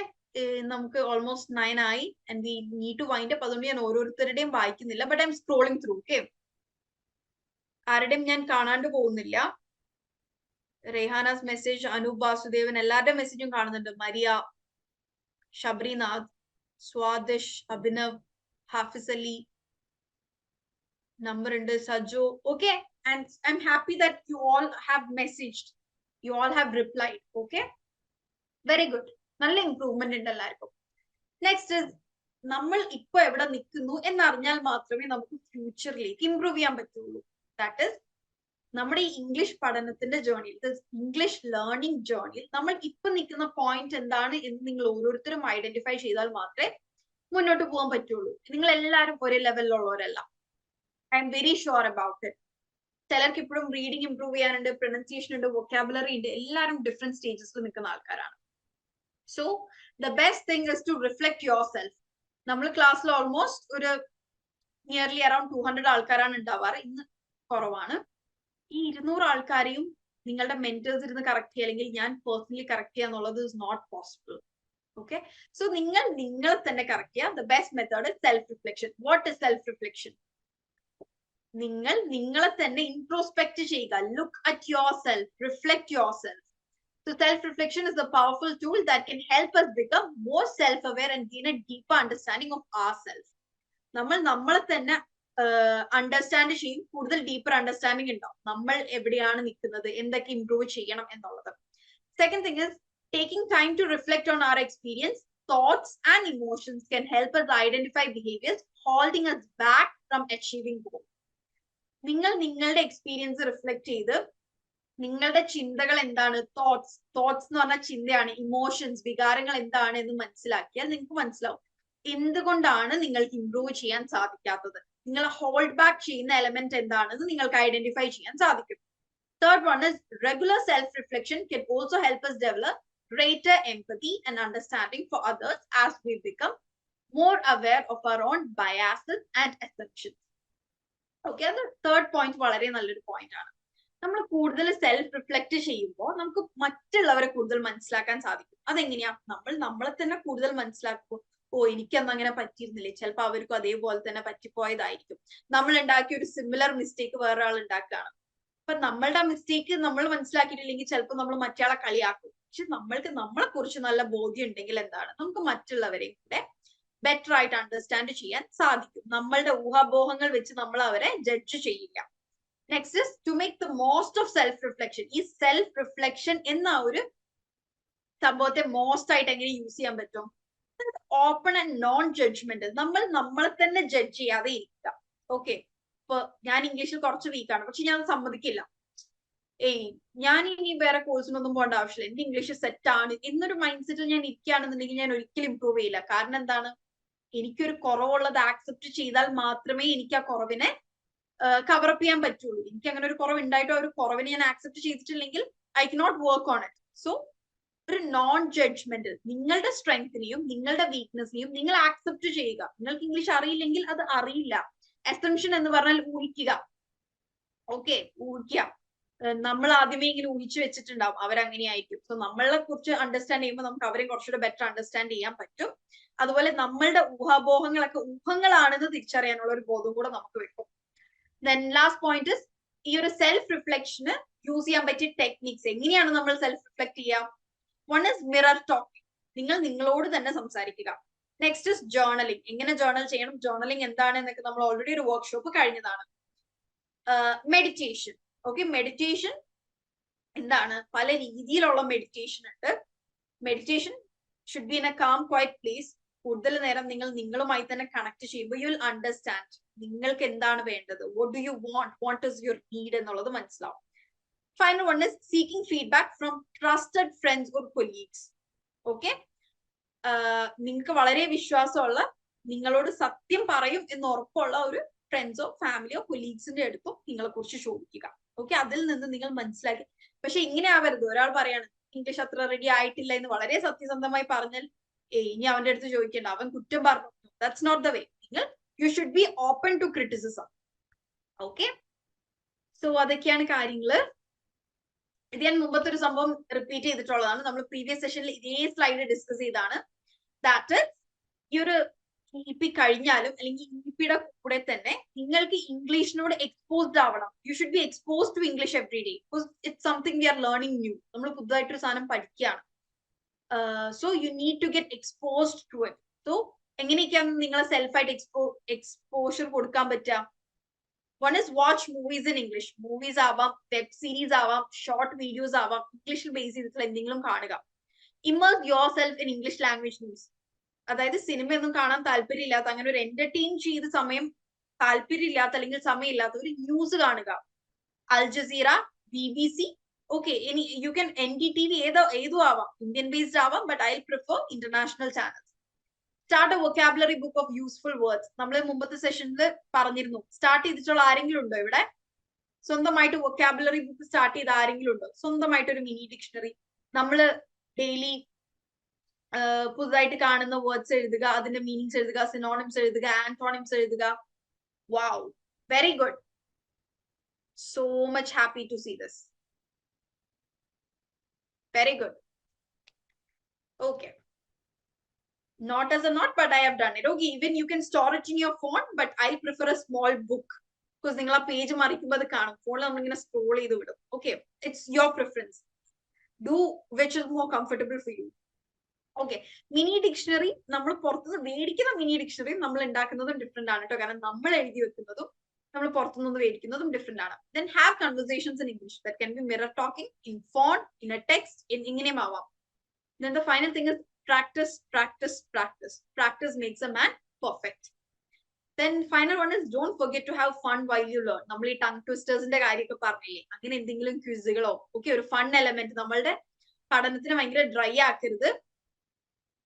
നമുക്ക് almost 9 ആയി and we need to wind up. അതുകൊണ്ട് ഞാൻ ഓരോരുത്തരുടെയും വായിക്കുന്നില്ല. But I'm scrolling through. Okay. ആരുടെയും ഞാൻ കാണാണ്ട് പോകുന്നില്ല. Rehana's message, Anup Vasudevan, എല്ലാവരുടെ മെസ്സേജും കാണുന്നുണ്ട്. Maria, Shabrinath, Swadish, Abhinav, Hafiz Ali, number ഉണ്ട് Sajo. Okay, and I'm happy that you all have messaged. You all have replied. Okay, very good. നല്ല improvement ഉണ്ട് എല്ലാവർക്കും. Next is നമ്മൾ ഇപ്പൊ എവിടെ നിൽക്കുന്നു എന്നറിഞ്ഞാൽ മാത്രമേ നമുക്ക് ഫ്യൂച്ചറിലേക്ക് ഇംപ്രൂവ് ചെയ്യാൻ പറ്റുള്ളൂ. That is നമ്മുടെ ഈ ഇംഗ്ലീഷ് പഠനത്തിന്റെ ജേർണിയിൽ, ഇംഗ്ലീഷ് ലേണിംഗ് ജേർണിയിൽ നമ്മൾ ഇപ്പൊ നിൽക്കുന്ന പോയിന്റ് എന്താണ് എന്ന് നിങ്ങൾ ഓരോരുത്തരും ഐഡന്റിഫൈ ചെയ്താൽ മാത്രമേ മുന്നോട്ട് പോകാൻ പറ്റുള്ളൂ. നിങ്ങൾ എല്ലാവരും ഒരേ ലെവലിലുള്ളവരല്ല. I'm very sure about it. ചിലർക്ക് ഇപ്പോഴും റീഡിംഗ് ഇംപ്രൂവ് ചെയ്യാനുണ്ട്, പ്രൊനൗൺസിയേഷൻ ഉണ്ട്, വൊക്കാബുലറി ഉണ്ട്. എല്ലാവരും ഡിഫറെന്റ് സ്റ്റേജസിൽ നിൽക്കുന്ന ആൾക്കാരാണ്. So the best thing is to reflect yourself. നമ്മൾ ക്ലാസ്സിൽ ഓൾമോസ്റ്റ് ഒരു നിയർലി അറൌണ്ട് 200 ആൾക്കാരാണ് ഉണ്ടാവാറ്. ഇന്ന് കുറവാണ്. ഈ 200 ആൾക്കാരെയും നിങ്ങളുടെ മെന്റേഴ്സ് ഇരുന്ന് കറക്റ്റ് ചെയ്യുക, അല്ലെങ്കിൽ ഞാൻ പേഴ്സണലി കറക്റ്റ് ചെയ്യുക എന്നുള്ളത് is not possible. Okay, so നിങ്ങളെ തന്നെ കറക്റ്റ് ചെയ്യുക. The best method is self reflection. What is self reflection? നിങ്ങളെ തന്നെ ഇൻട്രോസ്പെക്ട് ചെയ്യുക. Look at yourself, reflect yourself. So self-reflection is a powerful tool that can help us become more self-aware and gain a deeper understanding of ourselves. നമ്മളെ തന്നെ അണ്ടർസ്റ്റാൻഡ് ചെയ്യും, കൂടുതൽ ഡീപ്പർ അണ്ടർസ്റ്റാൻഡിങ് ഉണ്ടാവും. നമ്മൾ എവിടെയാണ് നിൽക്കുന്നത്, എന്തൊക്കെ ഇംപ്രൂവ് ചെയ്യണം എന്നുള്ളത്. Second thing is taking time to reflect on our experience, thoughts and emotions can help us identify behaviors holding us back from achieving goals. നിങ്ങളുടെ എക്സ്പീരിയൻസ് റിഫ്ലക്ട് ചെയ്ത് നിങ്ങളുടെ ചിന്തകൾ എന്താണ്, തോട്ട്സ് എന്ന് പറഞ്ഞാൽ ചിന്തയാണ്, ഇമോഷൻസ് വികാരങ്ങൾ എന്താണ് എന്ന് മനസ്സിലാക്കിയാൽ നിങ്ങൾക്ക് മനസ്സിലാവും എന്തുകൊണ്ടാണ് നിങ്ങൾക്ക് ഇംപ്രൂവ് ചെയ്യാൻ സാധിക്കാത്തത്. നിങ്ങൾ ഹോൾഡ് ബാക്ക് ചെയ്യുന്ന എലമെന്റ് എന്താണെന്ന് നിങ്ങൾക്ക് ഐഡന്റിഫൈ ചെയ്യാൻ സാധിക്കും. Third one is regular self reflection can also help us develop greater empathy and understanding for others as we become more aware of our own biases and assumptions. Okay, അത് തേർഡ് പോയിന്റ് വളരെ നല്ലൊരു പോയിന്റ് ആണ്. നമ്മൾ കൂടുതൽ സെൽഫ് റിഫ്ലക്ട് ചെയ്യുമ്പോൾ നമുക്ക് മറ്റുള്ളവരെ കൂടുതൽ മനസ്സിലാക്കാൻ സാധിക്കും. അതെങ്ങനെയാ? നമ്മളെ തന്നെ കൂടുതൽ മനസ്സിലാക്കുമ്പോൾ, ഓ എനിക്കന്ന് അങ്ങനെ പറ്റിയിരുന്നില്ലേ, ചിലപ്പോൾ അവർക്കും അതേപോലെ തന്നെ പറ്റിപ്പോയതായിരിക്കും. നമ്മൾ ഉണ്ടാക്കിയ ഒരു സിമിലർ മിസ്റ്റേക്ക് വേറൊരാൾ ഉണ്ടാക്കുകയാണ്. അപ്പൊ നമ്മളുടെ മിസ്റ്റേക്ക് നമ്മൾ മനസ്സിലാക്കിയിട്ടില്ലെങ്കിൽ ചിലപ്പോൾ നമ്മൾ മറ്റയാളെ കളിയാക്കും. പക്ഷെ നമ്മൾക്ക് നമ്മളെ കുറിച്ച് നല്ല ബോധ്യം ഉണ്ടെങ്കിൽ എന്താണ്, നമുക്ക് മറ്റുള്ളവരെയും കൂടെ ബെറ്റർ ആയിട്ട് അണ്ടർസ്റ്റാൻഡ് ചെയ്യാൻ സാധിക്കും. നമ്മളുടെ ഊഹാപോഹങ്ങൾ വെച്ച് നമ്മൾ അവരെ ജഡ്ജ് ചെയ്യില്ല. Next is to make the most of self reflection. ഈ സെൽഫ് റിഫ്ലക്ഷൻ എന്ന ഒരു സംഭവത്തെ മോസ്റ്റ് ആയിട്ട് എങ്ങനെ യൂസ് ചെയ്യാൻ പറ്റും? Open and non judgement. നമ്മളെ തന്നെ ജഡ്ജ് ചെയ്യാതെ ഇരിക്കുക. ഓക്കെ, ഇപ്പൊ ഞാൻ ഇംഗ്ലീഷിൽ കുറച്ച് വീക്കാണ്, പക്ഷെ ഞാൻ സമ്മതിക്കില്ല, ഞാൻ ഇനി വേറെ കോഴ്സിനൊന്നും പോകേണ്ട ആവശ്യമില്ല, എന്റെ ഇംഗ്ലീഷ് സെറ്റ് ആണ് എന്നൊരു മൈൻഡ് സെറ്റിൽ ഞാൻ ഇരിക്കുകയാണെന്നുണ്ടെങ്കിൽ ഞാൻ ഒരിക്കലും ഇംപ്രൂവ് ചെയ്യില്ല. കാരണം എന്താണ്? എനിക്കൊരു കുറവുള്ളത് ആക്സെപ്റ്റ് ചെയ്താൽ മാത്രമേ എനിക്ക് ആ കുറവിനെ കവറപ്പ് ചെയ്യാൻ പറ്റുള്ളൂ. എനിക്ക് അങ്ങനെ ഒരു കുറവ് ഉണ്ടായിട്ടോ ഒരു കുറവിനെ ഞാൻ ആക്സെപ്റ്റ് ചെയ്തിട്ടില്ലെങ്കിൽ I cannot work on it. So ഒരു നോൺ ജഡ്ജ്മെന്റ്, നിങ്ങളുടെ സ്ട്രെങ്തിനെയും നിങ്ങളുടെ വീക്ക്നെസ്സിനെയും നിങ്ങൾ ആക്സെപ്റ്റ് ചെയ്യുക. നിങ്ങൾക്ക് ഇംഗ്ലീഷ് അറിയില്ലെങ്കിൽ അത് അറിയില്ല. അസംഷൻ എന്ന് പറഞ്ഞാൽ ഊഹിക്കുക. ഓക്കെ, ഊഹിക്കുക. നമ്മൾ ആദ്യമേ ഇങ്ങനെ ഊഹിച്ചു വെച്ചിട്ടുണ്ടാവും അവരങ്ങനെയായിരിക്കും. സോ നമ്മളെ കുറിച്ച് അണ്ടർസ്റ്റാൻഡ് ചെയ്യുമ്പോൾ നമുക്ക് അവരെ കുറച്ചുകൂടെ ബെറ്റർ അണ്ടർസ്റ്റാൻഡ് ചെയ്യാൻ പറ്റും. അതുപോലെ നമ്മളുടെ ഊഹാപോഹങ്ങളൊക്കെ ഊഹങ്ങളാണെന്ന് തിരിച്ചറിയാനുള്ള ഒരു ബോധം കൂടെ നമുക്ക് വെക്കും. Then last point is ഈ ഒരു സെൽഫ് റിഫ്ലക്ഷന് യൂസ് ചെയ്യാൻ പറ്റിയ ടെക്നിക്സ്. എങ്ങനെയാണ് നമ്മൾ സെൽഫ് റിഫ്ലക്ട് ചെയ്യുക? One is mirror talking. നിങ്ങൾ നിങ്ങളോട് തന്നെ സംസാരിക്കുക. Next is journaling. എങ്ങനെ ജേർണൽ ചെയ്യണം, ജേർണലിംഗ് എന്താണ് എന്നൊക്കെ നമ്മൾ ഓൾറെഡി ഒരു വർക്ക്ഷോപ്പ് കഴിഞ്ഞതാണ്. മെഡിറ്റേഷൻ. ഓക്കെ, മെഡിറ്റേഷൻ എന്താണ്? പല രീതിയിലുള്ള മെഡിറ്റേഷൻ ഉണ്ട്. Meditation should be in A calm quiet place. കൂടുതൽ നേരം നിങ്ങളുമായി തന്നെ കണക്ട് ചെയ്യുമ്പോൾ യു വിൽ അണ്ടർസ്റ്റാൻഡ് നിങ്ങൾക്ക് എന്താണ് വേണ്ടത്, what do you want, what is your need എന്നുള്ളത് മനസ്സിലാവും. Final one is seeking feedback from trusted friends or colleagues. Okay, നിങ്ങൾക്ക് വളരെ വിശ്വാസമുള്ള, നിങ്ങളോട് സത്യം പറയും എന്ന് ഉറപ്പുള്ള ഒരു ഫ്രണ്ട്സോ ഫാമിലിയോ കൊലീഗ്സിന്റെ അടുത്തും നിങ്ങളെ കുറിച്ച് ചോദിക്കുക. ഓക്കെ, അതിൽ നിന്ന് നിങ്ങൾ മനസ്സിലാക്കി. പക്ഷെ ഇങ്ങനെ ആവരുത്, ഒരാൾ പറയാണ് ഇംഗ്ലീഷ് അത്ര റെഡി ആയിട്ടില്ല എന്ന് വളരെ സത്യസന്ധമായി പറഞ്ഞാൽ ഇനി അവന്റെ അടുത്ത് ചോദിക്കേണ്ട, അവൻ കുറ്റം പറഞ്ഞു. That's not the way. You should be open to criticism. Okay, so അതൊക്കെയാണ് കാര്യങ്ങള്. ഇത് ഞാൻ മുമ്പത്തെ ഒരു സംഭവം റിപ്പീറ്റ് ചെയ്തിട്ടുള്ളതാണ്. നമ്മൾ പ്രീവിയസ് സെഷനിൽ ഇതേ സ്ലൈഡ് ഡിസ്കസ് ചെയ്താണ്. ദാറ്റ് ഈ ഒരു ഇപി കഴിഞ്ഞാലും അല്ലെങ്കിൽ ഇപിയുടെ കൂടെ തന്നെ നിങ്ങൾക്ക് ഇംഗ്ലീഷിനോട് എക്സ്പോസ്ഡ് ആവണം. You should be exposed to English every day. It's something we are learning new. നമ്മൾ പുതുതായിട്ടൊരു സാധനം പഠിക്കുകയാണ്. So you need to get exposed to it. So എങ്ങനെയൊക്കെയാണ് നിങ്ങളെ സെൽഫായിട്ട് എക്സ്പോഷർ കൊടുക്കാൻ പറ്റുക? One is watch movies in English. Movies ആവാം, വെബ് സീരീസ് ആവാം, ഷോർട്ട് വീഡിയോസ് ആവാം, ഇംഗ്ലീഷിൽ ബേസ് ചെയ്തിട്ടുള്ള എന്തെങ്കിലും കാണുക. Immerse yourself in English language news. അതായത് സിനിമയൊന്നും കാണാൻ താല്പര്യമില്ലാത്ത, അങ്ങനെ ഒരു എന്റർടൈൻ ചെയ്ത് താല്പര്യമില്ലാത്ത അല്ലെങ്കിൽ സമയമില്ലാത്ത ഒരു ന്യൂസ് കാണുക. അൽ ജസീറ, BBC, ഓക്കെ, ഇനി യു ക്യാൻ NDTV, ഏതോ ആവാം, ഇന്ത്യൻ ബേസ്ഡ് ആവാം, but I prefer international channels. Start A vocabulary book of useful words. നമ്മൾ മുമ്പത്തെ സെഷനിൽ പറഞ്ഞിരുന്നു. സ്റ്റാർട്ട് ചെയ്തിട്ടുള്ള ആരെങ്കിലും ഉണ്ടോ ഇവിടെ? സ്വന്തമായിട്ട് വൊക്കാബുലറി ബുക്ക് സ്റ്റാർട്ട് ചെയ്ത ആരെങ്കിലും ഉണ്ടോ? സ്വന്തമായിട്ട് ഒരു മിനി ഡിക്ഷണറി. നമ്മൾ ഡെയിലി പുതുതായിട്ട് കാണുന്ന വേർഡ്സ് എഴുതുക, അതിന്റെ മീനിങ്സ് എഴുതുക, സിനോണിംസ് എഴുതുക, ആന്റോണിംസ് എഴുതുക. Wow, very good. So much happy to see this. Very good. Okay. Not as a note, but I have done it. Okay, even you can store it in your phone, but I prefer a small book because നിങ്ങൾ ആ പേജ് മറിക്കുമ്പോൾ അത് കാണും. ഫോണിൽ നമ്മളിങ്ങനെ സ്ക്രോൾ ചെയ്ത് വിടും. Okay, it's your preference. Do which is more comfortable for you. Okay, mini dictionary നമ്മൾ പുറത്തുനിന്ന് മേടിക്കുന്ന മിനി ഡിക്ഷണറി നമ്മൾ ഉണ്ടാക്കുന്നതും ഡിഫറെന്റ് ആണ് കേട്ടോ. കാരണം നമ്മൾ എഴുതി വെക്കുന്നതും നമ്മൾ പുറത്തുനിന്ന് മേടിക്കുന്നതും ഡിഫറെന്റ് ആണ്. Then have conversations in English that can be mirror talking in phone, in a text, ഇങ്ങനെയും ആവാം. Then the final thing is practice practice practice. Practice makes a man perfect. Then final one is don't forget to have fun while you learn. നമ്മൾ ഈ ടങ് ട്വിസ്റ്റേഴ്സിന്റെ കാര്യമൊക്കെ പറഞ്ഞില്ലേ, അങ്ങനെ എന്തെങ്കിലും ക്വിസുകളോ ഒക്കെ ഒരു ഫൺ എലമെന്റ് നമ്മളുടെ പഠനത്തിന് ഭയങ്കര ഡ്രൈ ആക്കരുത്.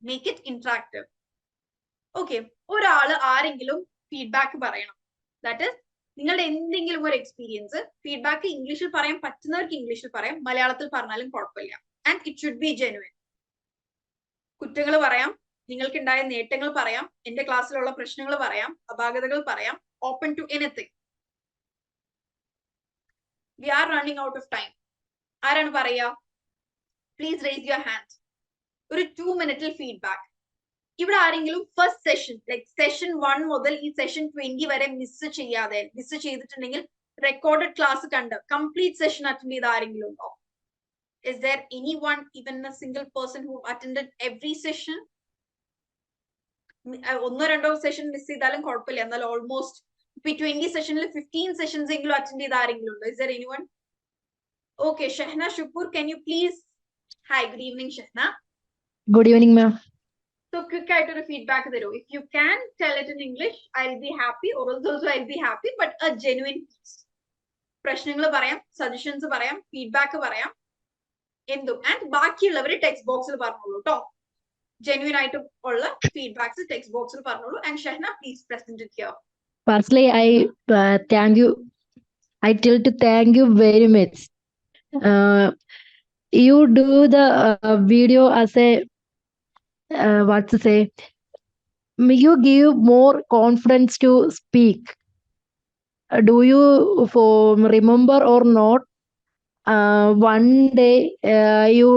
Make it interactive. Okay, ഒരാള് ആരെങ്കിലും ഫീഡ്ബാക്ക് പറയണം. ദാറ്റ് ഇസ് നിങ്ങളുടെ എന്തെങ്കിലും ഒരു എക്സ്പീരിയൻസ് ഫീഡ്ബാക്ക് ഇംഗ്ലീഷിൽ പറയാൻ പറ്റുന്നവർക്ക് ഇംഗ്ലീഷിൽ പറയാം, മലയാളത്തിൽ പറഞ്ഞാലും കുഴപ്പമില്ല. And it should be genuine. കുറ്റങ്ങൾ പറയാം, നിങ്ങൾക്കുണ്ടായ നേട്ടങ്ങൾ പറയാം, എന്റെ ക്ലാസ്സിലുള്ള പ്രശ്നങ്ങൾ പറയാം, അപാകതകൾ പറയാം. Open to anything. We are running out of time. ആരാണ് പറയാ? Please raise your hand. ഒരു 2 മിനിറ്റിൽ ഫീഡ്ബാക്ക്. ഇവിടെ ആരെങ്കിലും ഫസ്റ്റ് സെഷൻ ലൈക് സെഷൻ 1 മുതൽ ഈ സെഷൻ 20 വരെ മിസ് ചെയ്തിട്ടുണ്ടെങ്കിൽ റെക്കോർഡഡ് ക്ലാസ് കണ്ട് കംപ്ലീറ്റ് സെഷൻ അറ്റൻഡ് ചെയ്ത ആരെങ്കിലും ഉണ്ടോ? Is there anyone, even a single person who attended every session? ഒന്നോ രണ്ടോ സെഷൻ മിസ് ചെയ്താലും കുഴപ്പമില്ല, എന്നാൽ ഓൾമോസ്റ്റ് ഇപ്പൊ 20 സെഷനിൽ 15 സെഷൻസ് എങ്കിലും അറ്റൻഡ് ചെയ്ത ആരെങ്കിലും ഉണ്ടോ? Is there anyone? Okay, Shahna Shukpur, can you please? Hi, good evening, Shahna. Good evening, ma'am. So quick ആയിട്ടൊരു ഫീഡ്ബാക്ക് തരൂ. If you can tell it in English, I'll be happy, or also I'll be happy, but a genuine piece. പ്രശ്നങ്ങൾ പറയാം, സജഷൻസ് പറയാം, ഫീഡ്ബാക്ക് പറയാം, എന്തും. ആൻഡ് ബാക്കിയുള്ളവർ ടെക്സ്റ്റ് ബോക്സിൽ പറഞ്ഞോളൂ കേട്ടോ. ജെന്യൂൻ ആയിട്ട് ഉള്ള ഫീഡ്ബാക്സ് ടെക്സ്റ്റ് ബോക്സിൽ പറഞ്ഞോളൂ. And Shahna, please present it here. Firstly, I thank you. I tell to thank you very much. You do the video as a what to say. You give more confidence to speak. Do you remember or not? One day you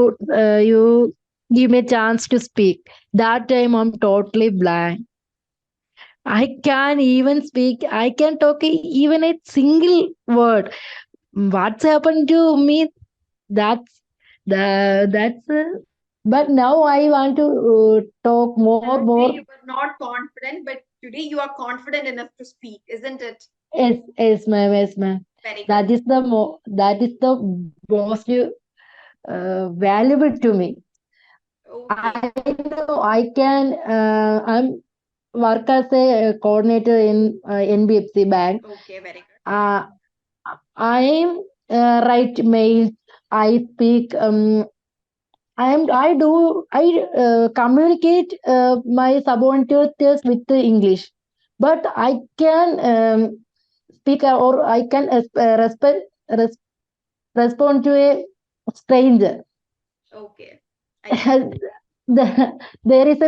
give me a chance to speak. That time I'm totally blank. I can't even speak. I can't talk even a single word. What's happened to me? That's but now I want to talk more. You were not confident, but today you are confident enough to speak, isn't it? Yes, ma'am. Very good. That is the most valuable to me. Okay. I know I can. I'm work as a coordinator in NBFC bank. Okay, very good. I write mails. I speak. I communicate my subordinates with the English, but I can speak or I can respond to a stranger. Okay. There is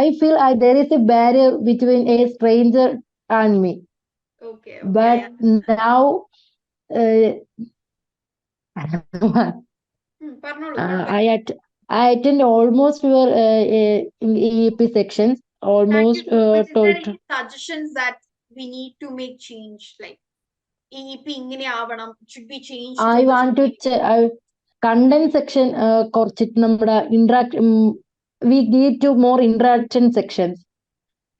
I feel there is a barrier between a stranger and me. Okay. But now I attend almost your EEP sections. Almost is there any suggestions that we need to make change, like EEP ingane avanam, should be changed? I want to content section korchit nammada interact we need to more interaction sections.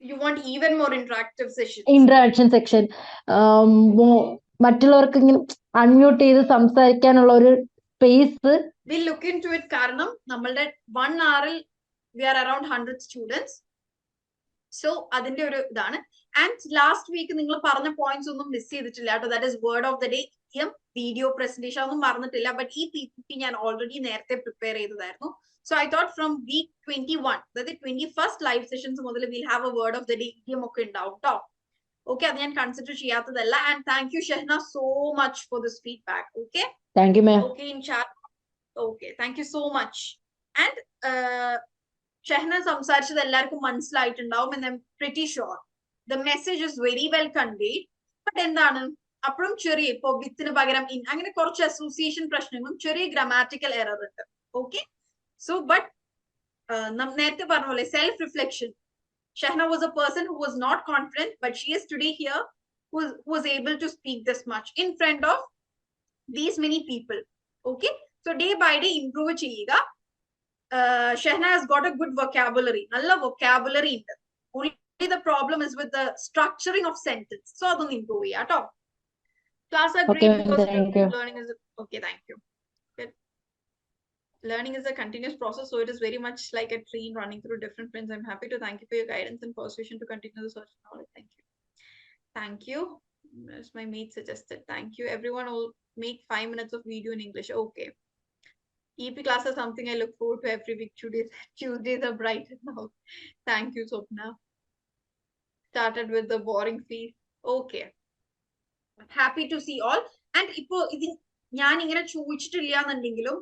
You want even more interactive sessions? Interaction section മറ്റുള്ളവർക്ക് ഇങ്ങനെ അൺമ്യൂട്ട് ചെയ്ത് സംസാരിക്കാനുള്ള ഒരു space. We'll look into it. കാരണം നമ്മളുടെ 1 hour we are around 100 students. So അതിന്റെ ഒരു ഇതാണ്. ആൻഡ് ലാസ്റ്റ് വീക്ക് നിങ്ങൾ പറഞ്ഞ പോയിന്റ്സ് ഒന്നും മിസ് ചെയ്തിട്ടില്ല കേട്ടോ. That is word of the day, video presentation ഒന്നും മറന്നിട്ടില്ല. ബട്ട് ഈ PPT ഞാൻ ഓൾറെഡി നേരത്തെ പ്രിപ്പയർ ചെയ്തതായിരുന്നു. So I thought from week 21, അതായത് 21st ലൈവ് സെഷൻസ് മുതൽ will have a word of the day ഒക്കെ ഉണ്ടാവും കേട്ടോ. ഓക്കെ, അത് ഞാൻ കൺസിഡർ ചെയ്യാത്തതല്ല. And thank you Shahna so much for this feedback. Okay, thank you ma'am. Okay, in chat. Okay, thank you so much. And Shehna സംസാരിച്ചത് എല്ലാവർക്കും മനസ്സിലായിട്ടുണ്ടാവും എന്ന് I'm pretty sure. The message is very well conveyed. But എന്താണ് അപ്പോഴും ചെറിയ ഇപ്പൊ വിത്തിന് പകരം ഇൻ അങ്ങനെ കുറച്ച് അസോസിയേഷൻ പ്രശ്നങ്ങളും ചെറിയ ഗ്രാമാറ്റിക്കൽ എറർ ഉണ്ട്. ഓക്കെ, സോ ബട്ട് നേരത്തെ പറഞ്ഞ പോലെ self reflection. Shehna was a person who was not confident, but she is today here who was able to speak this much in front of these many people. Okay, so day by day improve cheyiga. Shehna has got a good vocabulary. Nalla vocabulary ഉണ്ട്. Only the problem is with the structuring of sentence. So adonu improve cheya ട്ടോ. Class are great because learning is okay. Thank you. Good. Learning is a continuous process, so it is very much like a train running through different friends. I'm happy to thank you for your guidance and persuasion to continue the search for knowledge. Thank you. Thank you. As my mate suggested, thank you. Everyone will make 5 minutes of video in English. Okay. EP class is something I look forward to every week. Tuesdays are bright now. Thank you, Swapna. Started with the boring fees. Okay. Happy to see all. And ipo idin njan ingane choichitilla ennendengilu.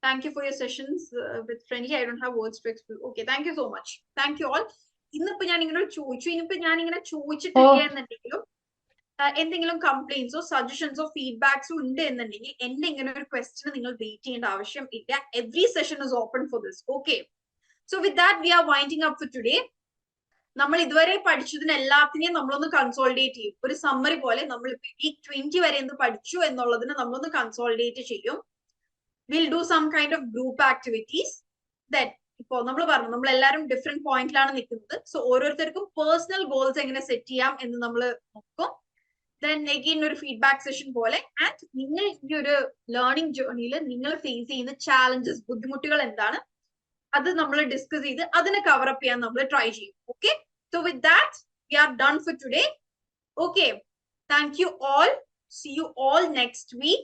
Thank you for your sessions with Friendly. I don't have words to explain. Okay, thank you so much. Thank you all. ഇന്നിപ്പോ ഞാൻ ഇങ്ങനെ ചോദിച്ചു, ഇനിയിപ്പോ ഞാൻ ഇങ്ങനെ ചോദിച്ചിട്ടില്ല എന്നുണ്ടെങ്കിലും എന്തെങ്കിലും കംപ്ലൈൻസോ സജഷൻസോ ഫീഡ്ബാക്സോ ഉണ്ട് എന്നുണ്ടെങ്കിൽ എന്റെ ഇങ്ങനെ ഒരു ക്വസ്റ്റ്യൻ നിങ്ങൾ വെയിറ്റ് ചെയ്യേണ്ട ആവശ്യം ഇല്ല. Every session is open for this. Okay, so with that we R winding up for today. നമ്മൾ ഇതുവരെ പഠിച്ചതിന് എല്ലാത്തിനെയും നമ്മളൊന്ന് കൺസോളിഡേറ്റ് ചെയ്യും. ഒരു സമ്മറി പോലെ നമ്മൾ വീക്ക് 20 വരെ എന്ത് പഠിച്ചു എന്നുള്ളതിനെ നമ്മളൊന്ന് കൺസോളിഡേറ്റ് ചെയ്യും. We'll do some kind of group activities that ഇപ്പോ നമ്മൾ പറഞ്ഞു നമ്മൾ എല്ലാവരും ഡിഫറെന്റ് പോയിന്റിലാണ് നിൽക്കുന്നത്. സോ ഓരോരുത്തർക്കും പേഴ്സണൽ ഗോൾസ് എങ്ങനെ സെറ്റ് ചെയ്യാം എന്ന് നമ്മൾ നോക്കും. ദെൻ അഗെയിൻ ഒരു ഫീഡ്ബാക്ക് സെഷൻ പോലെ. ആൻഡ് നിങ്ങൾ ഈ ഒരു ലേണിംഗ് ജേർണിയിൽ നിങ്ങൾ ഫേസ് ചെയ്യുന്ന ചാലഞ്ചസ്, ബുദ്ധിമുട്ടുകൾ എന്താണ്, അത് നമ്മൾ ഡിസ്കസ് ചെയ്ത് അതിനെ കവർ അപ്പ് ചെയ്യാൻ നമ്മൾ ട്രൈ ചെയ്യും. Okay, so with that we are done for today. Okay, thank you all. See you all next week.